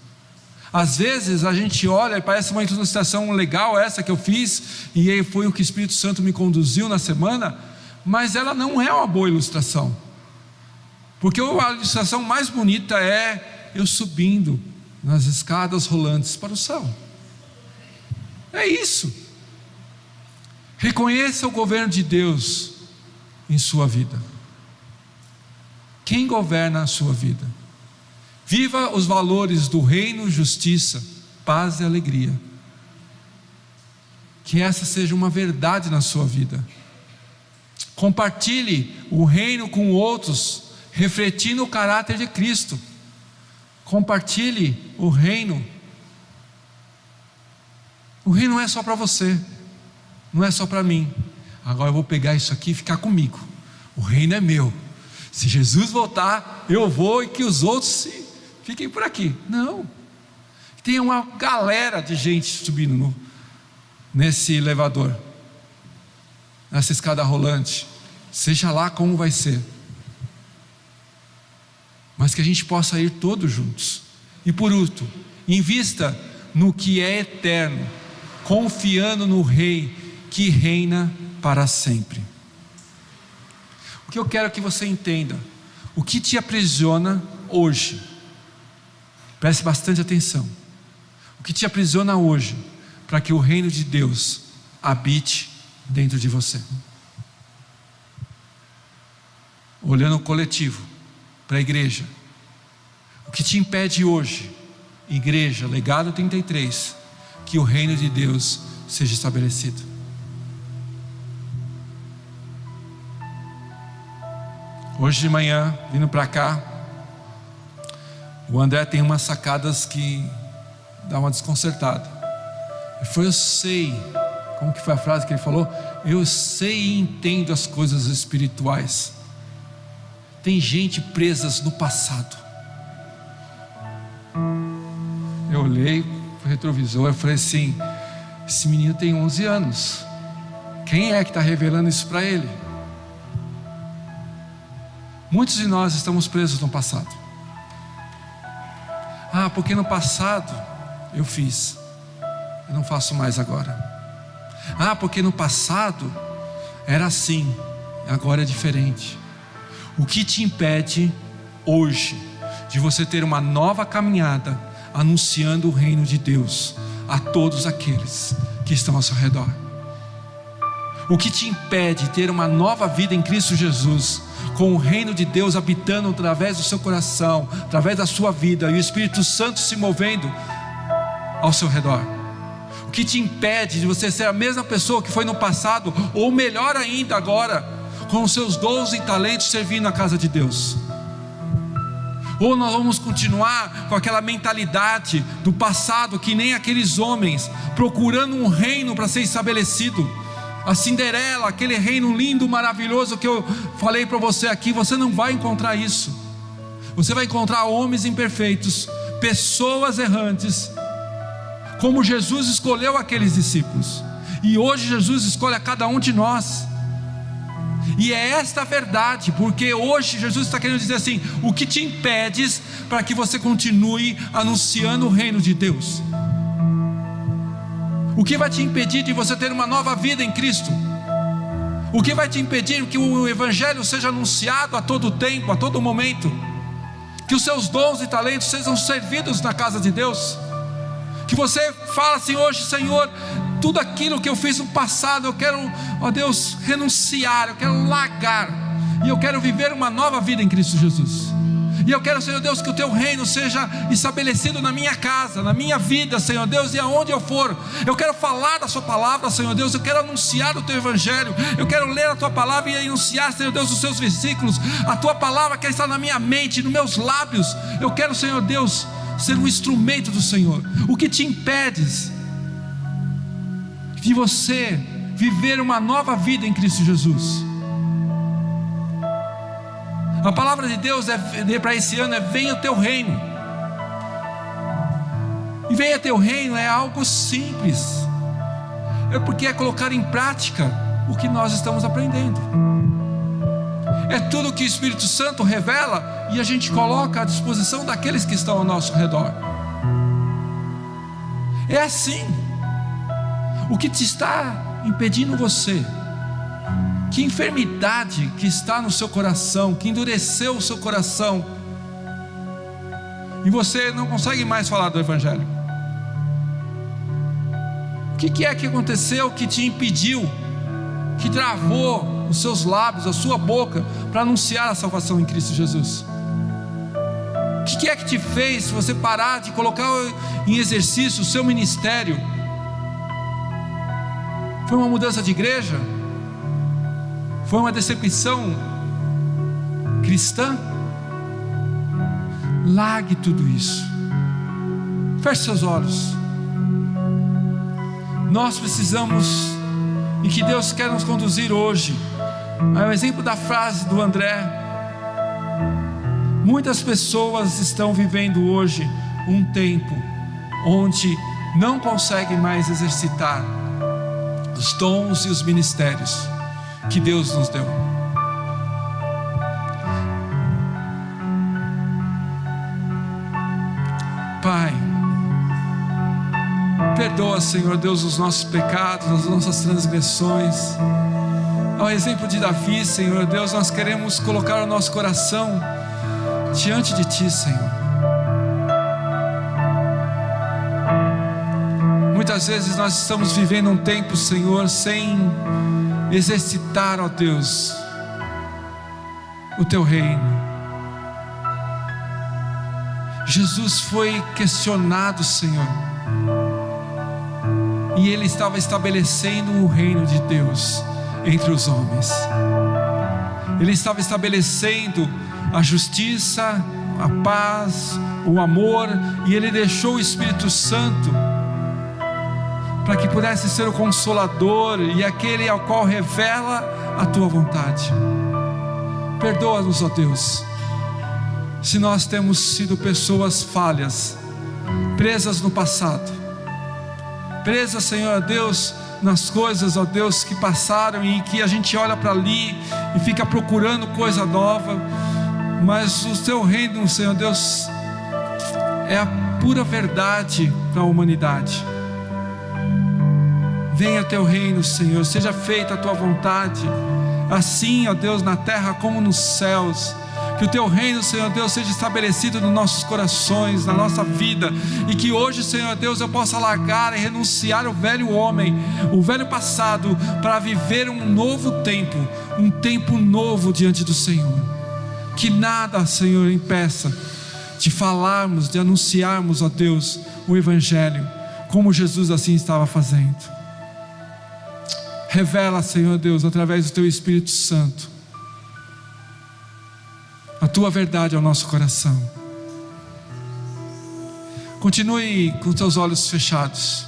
Às vezes a gente olha e parece uma ilustração legal essa que eu fiz, e aí foi o que o Espírito Santo me conduziu na semana, mas ela não é uma boa ilustração, porque a ilustração mais bonita é eu subindo nas escadas rolantes para o céu. É isso. Reconheça o governo de Deus em sua vida. Quem governa a sua vida? Viva os valores do reino, justiça, paz e alegria. Que essa seja uma verdade na sua vida. Compartilhe o reino com outros, refletindo o caráter de Cristo. Compartilhe o reino. O reino não é só para você, não é só para mim. Agora eu vou pegar isso aqui e ficar comigo. O reino é meu. Se Jesus voltar, eu vou, e que os outros fiquem por aqui. Não. Tem uma galera de gente subindo nesse elevador, nessa escada rolante, seja lá como vai ser, mas que a gente possa ir todos juntos. E por último, invista no que é eterno, confiando no Rei que reina para sempre. O que eu quero que você entenda, o que te aprisiona hoje, preste bastante atenção, o que te aprisiona hoje, para que o reino de Deus habite dentro de você. Olhando o coletivo, para a igreja, o que te impede hoje, igreja, legado 33, que o reino de Deus seja estabelecido? Hoje de manhã, vindo para cá, o André tem umas sacadas que dá uma desconcertada. Ele falou: eu sei, como que foi a frase que ele falou? Eu sei e entendo as coisas espirituais. Tem gente presas no passado. Eu olhei pro retrovisor e falei assim: esse menino tem 11 anos, quem é que está revelando isso para ele? Muitos de nós estamos presos no passado. Ah, porque no passado eu fiz, eu não faço mais agora. Ah, porque no passado era assim, agora é diferente. O que te impede hoje de você ter uma nova caminhada anunciando o reino de Deus a todos aqueles que estão ao seu redor? O que te impede de ter uma nova vida em Cristo Jesus, com o reino de Deus habitando através do seu coração, através da sua vida, e o Espírito Santo se movendo ao seu redor? O que te impede de você ser a mesma pessoa que foi no passado, ou melhor ainda agora, com os seus dons e talentos servindo a casa de Deus? Ou nós vamos continuar com aquela mentalidade do passado, que nem aqueles homens, procurando um reino para ser estabelecido? A Cinderela, aquele reino lindo, maravilhoso que eu falei para você aqui, você não vai encontrar isso. Você vai encontrar homens imperfeitos, pessoas errantes, como Jesus escolheu aqueles discípulos, e hoje Jesus escolhe a cada um de nós. E é esta a verdade, porque hoje Jesus está querendo dizer assim: o que te impedes para que você continue anunciando o reino de Deus? O que vai te impedir de você ter uma nova vida em Cristo? O que vai te impedir que o Evangelho seja anunciado a todo tempo, a todo momento? Que os seus dons e talentos sejam servidos na casa de Deus? Que você fala assim hoje: Senhor, tudo aquilo que eu fiz no passado, eu quero, ó Deus, renunciar, eu quero largar, e eu quero viver uma nova vida em Cristo Jesus. E eu quero, Senhor Deus, que o Teu reino seja estabelecido na minha casa, na minha vida, Senhor Deus, e aonde eu for. Eu quero falar da Sua palavra, Senhor Deus. Eu quero anunciar o Teu Evangelho. Eu quero ler a Tua palavra e anunciar, Senhor Deus, os Seus versículos. A Tua palavra quer estar na minha mente, nos meus lábios. Eu quero, Senhor Deus, ser um instrumento do Senhor. O que te impede de você viver uma nova vida em Cristo Jesus? A palavra de Deus para esse ano é: venha o Teu reino. E venha Teu reino é algo simples, é porque é colocar em prática o que nós estamos aprendendo. É tudo que o Espírito Santo revela e a gente coloca à disposição daqueles que estão ao nosso redor. É assim. O que te está impedindo você? Que enfermidade que está no seu coração, que endureceu o seu coração, e você não consegue mais falar do Evangelho? O que é que aconteceu que te impediu, que travou os seus lábios, a sua boca, para anunciar a salvação em Cristo Jesus? O que é que te fez você parar de colocar em exercício o seu ministério? Foi uma mudança de igreja? Foi uma decepção cristã? Largue tudo isso. Feche seus olhos. Nós precisamos, e que Deus quer nos conduzir hoje, ao exemplo da frase do André. Muitas pessoas estão vivendo hoje um tempo onde não conseguem mais exercitar os dons e os ministérios que Deus nos deu. Pai, perdoa, Senhor Deus, os nossos pecados, as nossas transgressões. Ao exemplo de Davi, Senhor Deus, nós queremos colocar o nosso coração diante de Ti, Senhor. Muitas vezes nós estamos vivendo um tempo, Senhor, sem exercitar, ó Deus, o Teu reino. Jesus foi questionado, Senhor, e Ele estava estabelecendo o reino de Deus entre os homens. Ele estava estabelecendo a justiça, a paz, o amor, e Ele deixou o Espírito Santo para que pudesse ser o Consolador e aquele ao qual revela a Tua vontade. Perdoa-nos, ó Deus, se nós temos sido pessoas falhas, presas no passado, presas, Senhor Deus, nas coisas, ó Deus, que passaram e que a gente olha para ali e fica procurando coisa nova, mas o Teu reino, Senhor Deus, é a pura verdade para a humanidade. Venha Teu reino, Senhor, seja feita a Tua vontade, assim, ó Deus, na terra como nos céus. Que o Teu reino, Senhor Deus, seja estabelecido nos nossos corações, na nossa vida, e que hoje, Senhor Deus, eu possa largar e renunciar ao velho homem, o velho passado, para viver um novo tempo, um tempo novo diante do Senhor. Que nada, Senhor, impeça de falarmos, de anunciarmos, ó Deus, o Evangelho, como Jesus assim estava fazendo. Revela, Senhor Deus, através do Teu Espírito Santo, a Tua verdade ao nosso coração. Continue com os teus olhos fechados.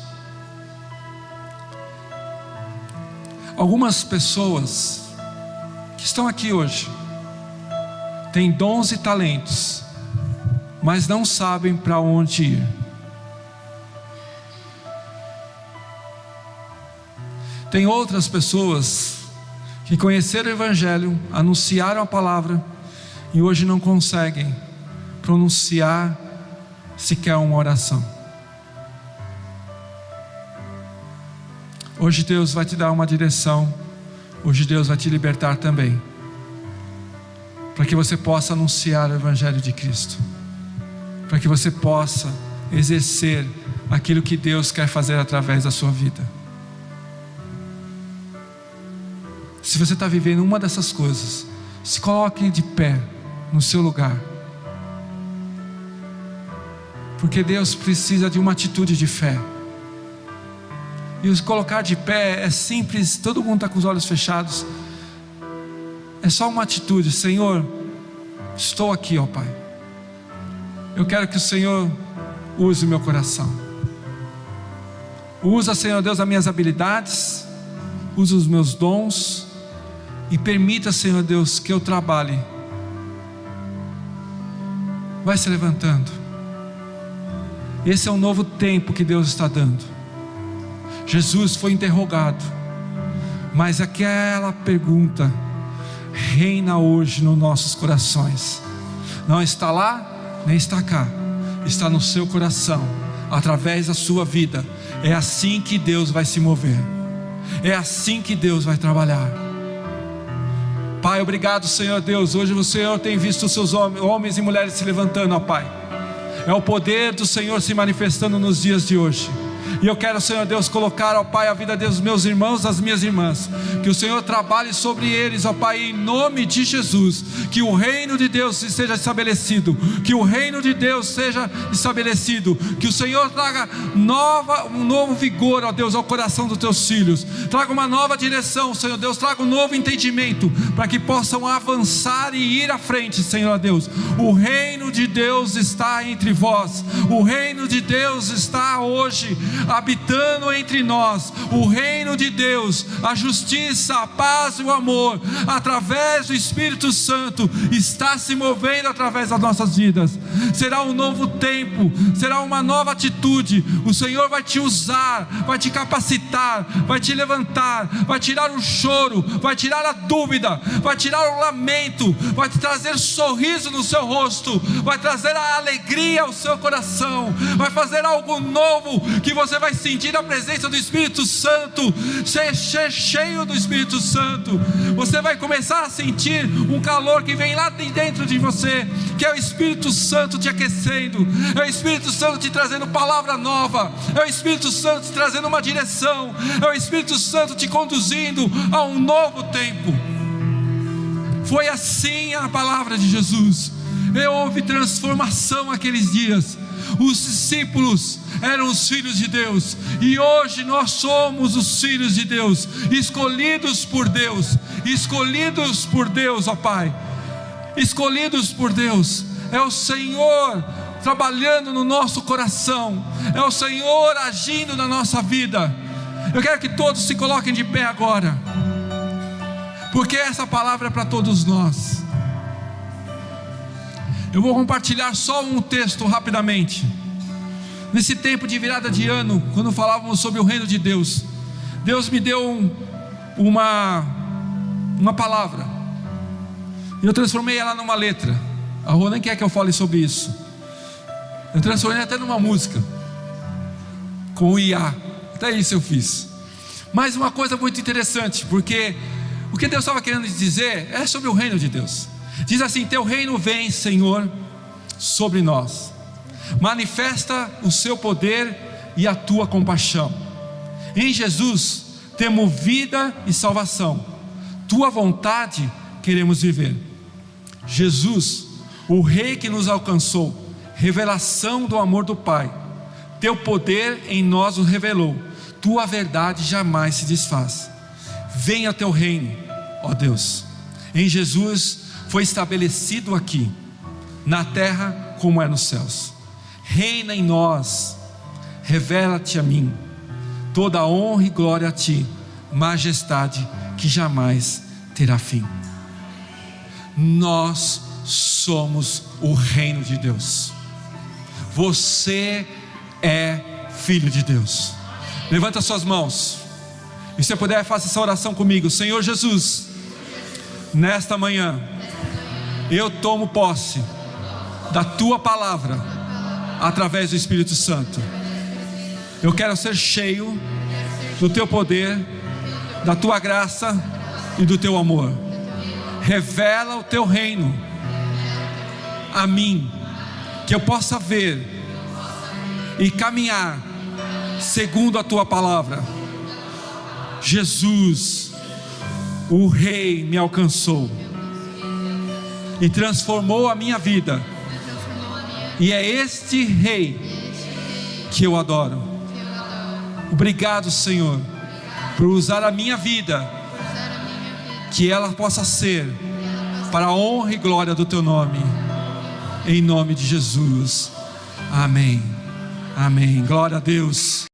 Algumas pessoas que estão aqui hoje têm dons e talentos, mas não sabem para onde ir. Tem outras pessoas que conheceram o Evangelho, anunciaram a palavra, e hoje não conseguem pronunciar sequer uma oração. Hoje Deus vai te dar uma direção, hoje Deus vai te libertar também, para que você possa anunciar o Evangelho de Cristo, para que você possa exercer aquilo que Deus quer fazer através da sua vida. Se você está vivendo uma dessas coisas, se coloque de pé no seu lugar, porque Deus precisa de uma atitude de fé. E os colocar de pé é simples, todo mundo está com os olhos fechados, é só uma atitude. Senhor, estou aqui, ó Pai, eu quero que o Senhor use o meu coração, usa, Senhor Deus, as minhas habilidades, usa os meus dons, e permita, Senhor Deus, que eu trabalhe. Vai se levantando. Esse é um novo tempo que Deus está dando. Jesus foi interrogado, mas aquela pergunta reina hoje nos nossos corações. Não está lá, nem está cá, está no seu coração, através da sua vida. É assim que Deus vai se mover, é assim que Deus vai trabalhar. Pai, obrigado, Senhor Deus. Hoje o Senhor tem visto os seus homens e mulheres se levantando, ó Pai. É o poder do Senhor se manifestando nos dias de hoje. E eu quero, Senhor Deus, colocar, ó Pai, a vida dos meus irmãos, das minhas irmãs, que o Senhor trabalhe sobre eles, ó Pai, em nome de Jesus, que o reino de Deus seja estabelecido, que o reino de Deus seja estabelecido, que o Senhor traga um novo vigor, ó Deus, ao coração dos teus filhos, traga uma nova direção, Senhor Deus, traga um novo entendimento, para que possam avançar e ir à frente, Senhor Deus. O reino de Deus está entre vós, o reino de Deus está hoje habitando entre nós, o reino de Deus, a justiça, a paz e o amor, através do Espírito Santo, está se movendo através das nossas vidas. Será um novo tempo, será uma nova atitude. O Senhor vai te usar, vai te capacitar, vai te levantar, vai tirar o choro, vai tirar a dúvida, vai tirar o lamento, vai te trazer sorriso no seu rosto, vai trazer a alegria ao seu coração, vai fazer algo novo, que você vai sentir a presença do Espírito Santo, ser cheio do Espírito Santo. Você vai começar a sentir um calor que vem lá de dentro de você, que é o Espírito Santo te aquecendo, é o Espírito Santo te trazendo palavra nova, é o Espírito Santo te trazendo uma direção, é o Espírito Santo te conduzindo a um novo tempo. Foi assim a palavra de Jesus. Houve transformação aqueles dias. Os discípulos eram os filhos de Deus, e hoje nós somos os filhos de Deus, escolhidos por Deus, ó Pai, escolhidos por Deus. É o Senhor trabalhando no nosso coração, é o Senhor agindo na nossa vida. Eu quero que todos se coloquem de pé agora, porque essa palavra é para todos nós. Eu vou compartilhar só um texto rapidamente. Nesse tempo de virada de ano, quando falávamos sobre o reino de Deus, Deus me deu uma palavra, e eu transformei ela numa letra. A Rô nem quer que eu fale sobre isso. Eu transformei até numa música, com o IA, até isso eu fiz. Mas uma coisa muito interessante, porque o que Deus estava querendo dizer é sobre o reino de Deus. Diz assim: teu reino vem, Senhor, sobre nós, manifesta o seu poder e a tua compaixão. Em Jesus temos vida e salvação, tua vontade queremos viver. Jesus, o Rei que nos alcançou, revelação do amor do Pai, teu poder em nós o revelou, tua verdade jamais se desfaz. Venha teu reino, ó Deus. Em Jesus foi estabelecido aqui, na terra como é nos céus. Reina em nós, revela-te a mim, toda a honra e glória a ti, majestade que jamais terá fim. Nós somos o reino de Deus. Você é filho de Deus. Levanta suas mãos, e se puder, faça essa oração comigo. Senhor Jesus, nesta manhã eu tomo posse da tua palavra através do Espírito Santo. Eu quero ser cheio do teu poder, da tua graça e do teu amor. Revela o teu reino a mim, que eu possa ver e caminhar segundo a tua palavra. Jesus, o Rei, me alcançou e transformou a minha vida, e é este Rei que eu adoro. Obrigado, Senhor, por usar a minha vida, que ela possa ser para a honra e glória do teu nome, em nome de Jesus. Amém, amém. Glória a Deus.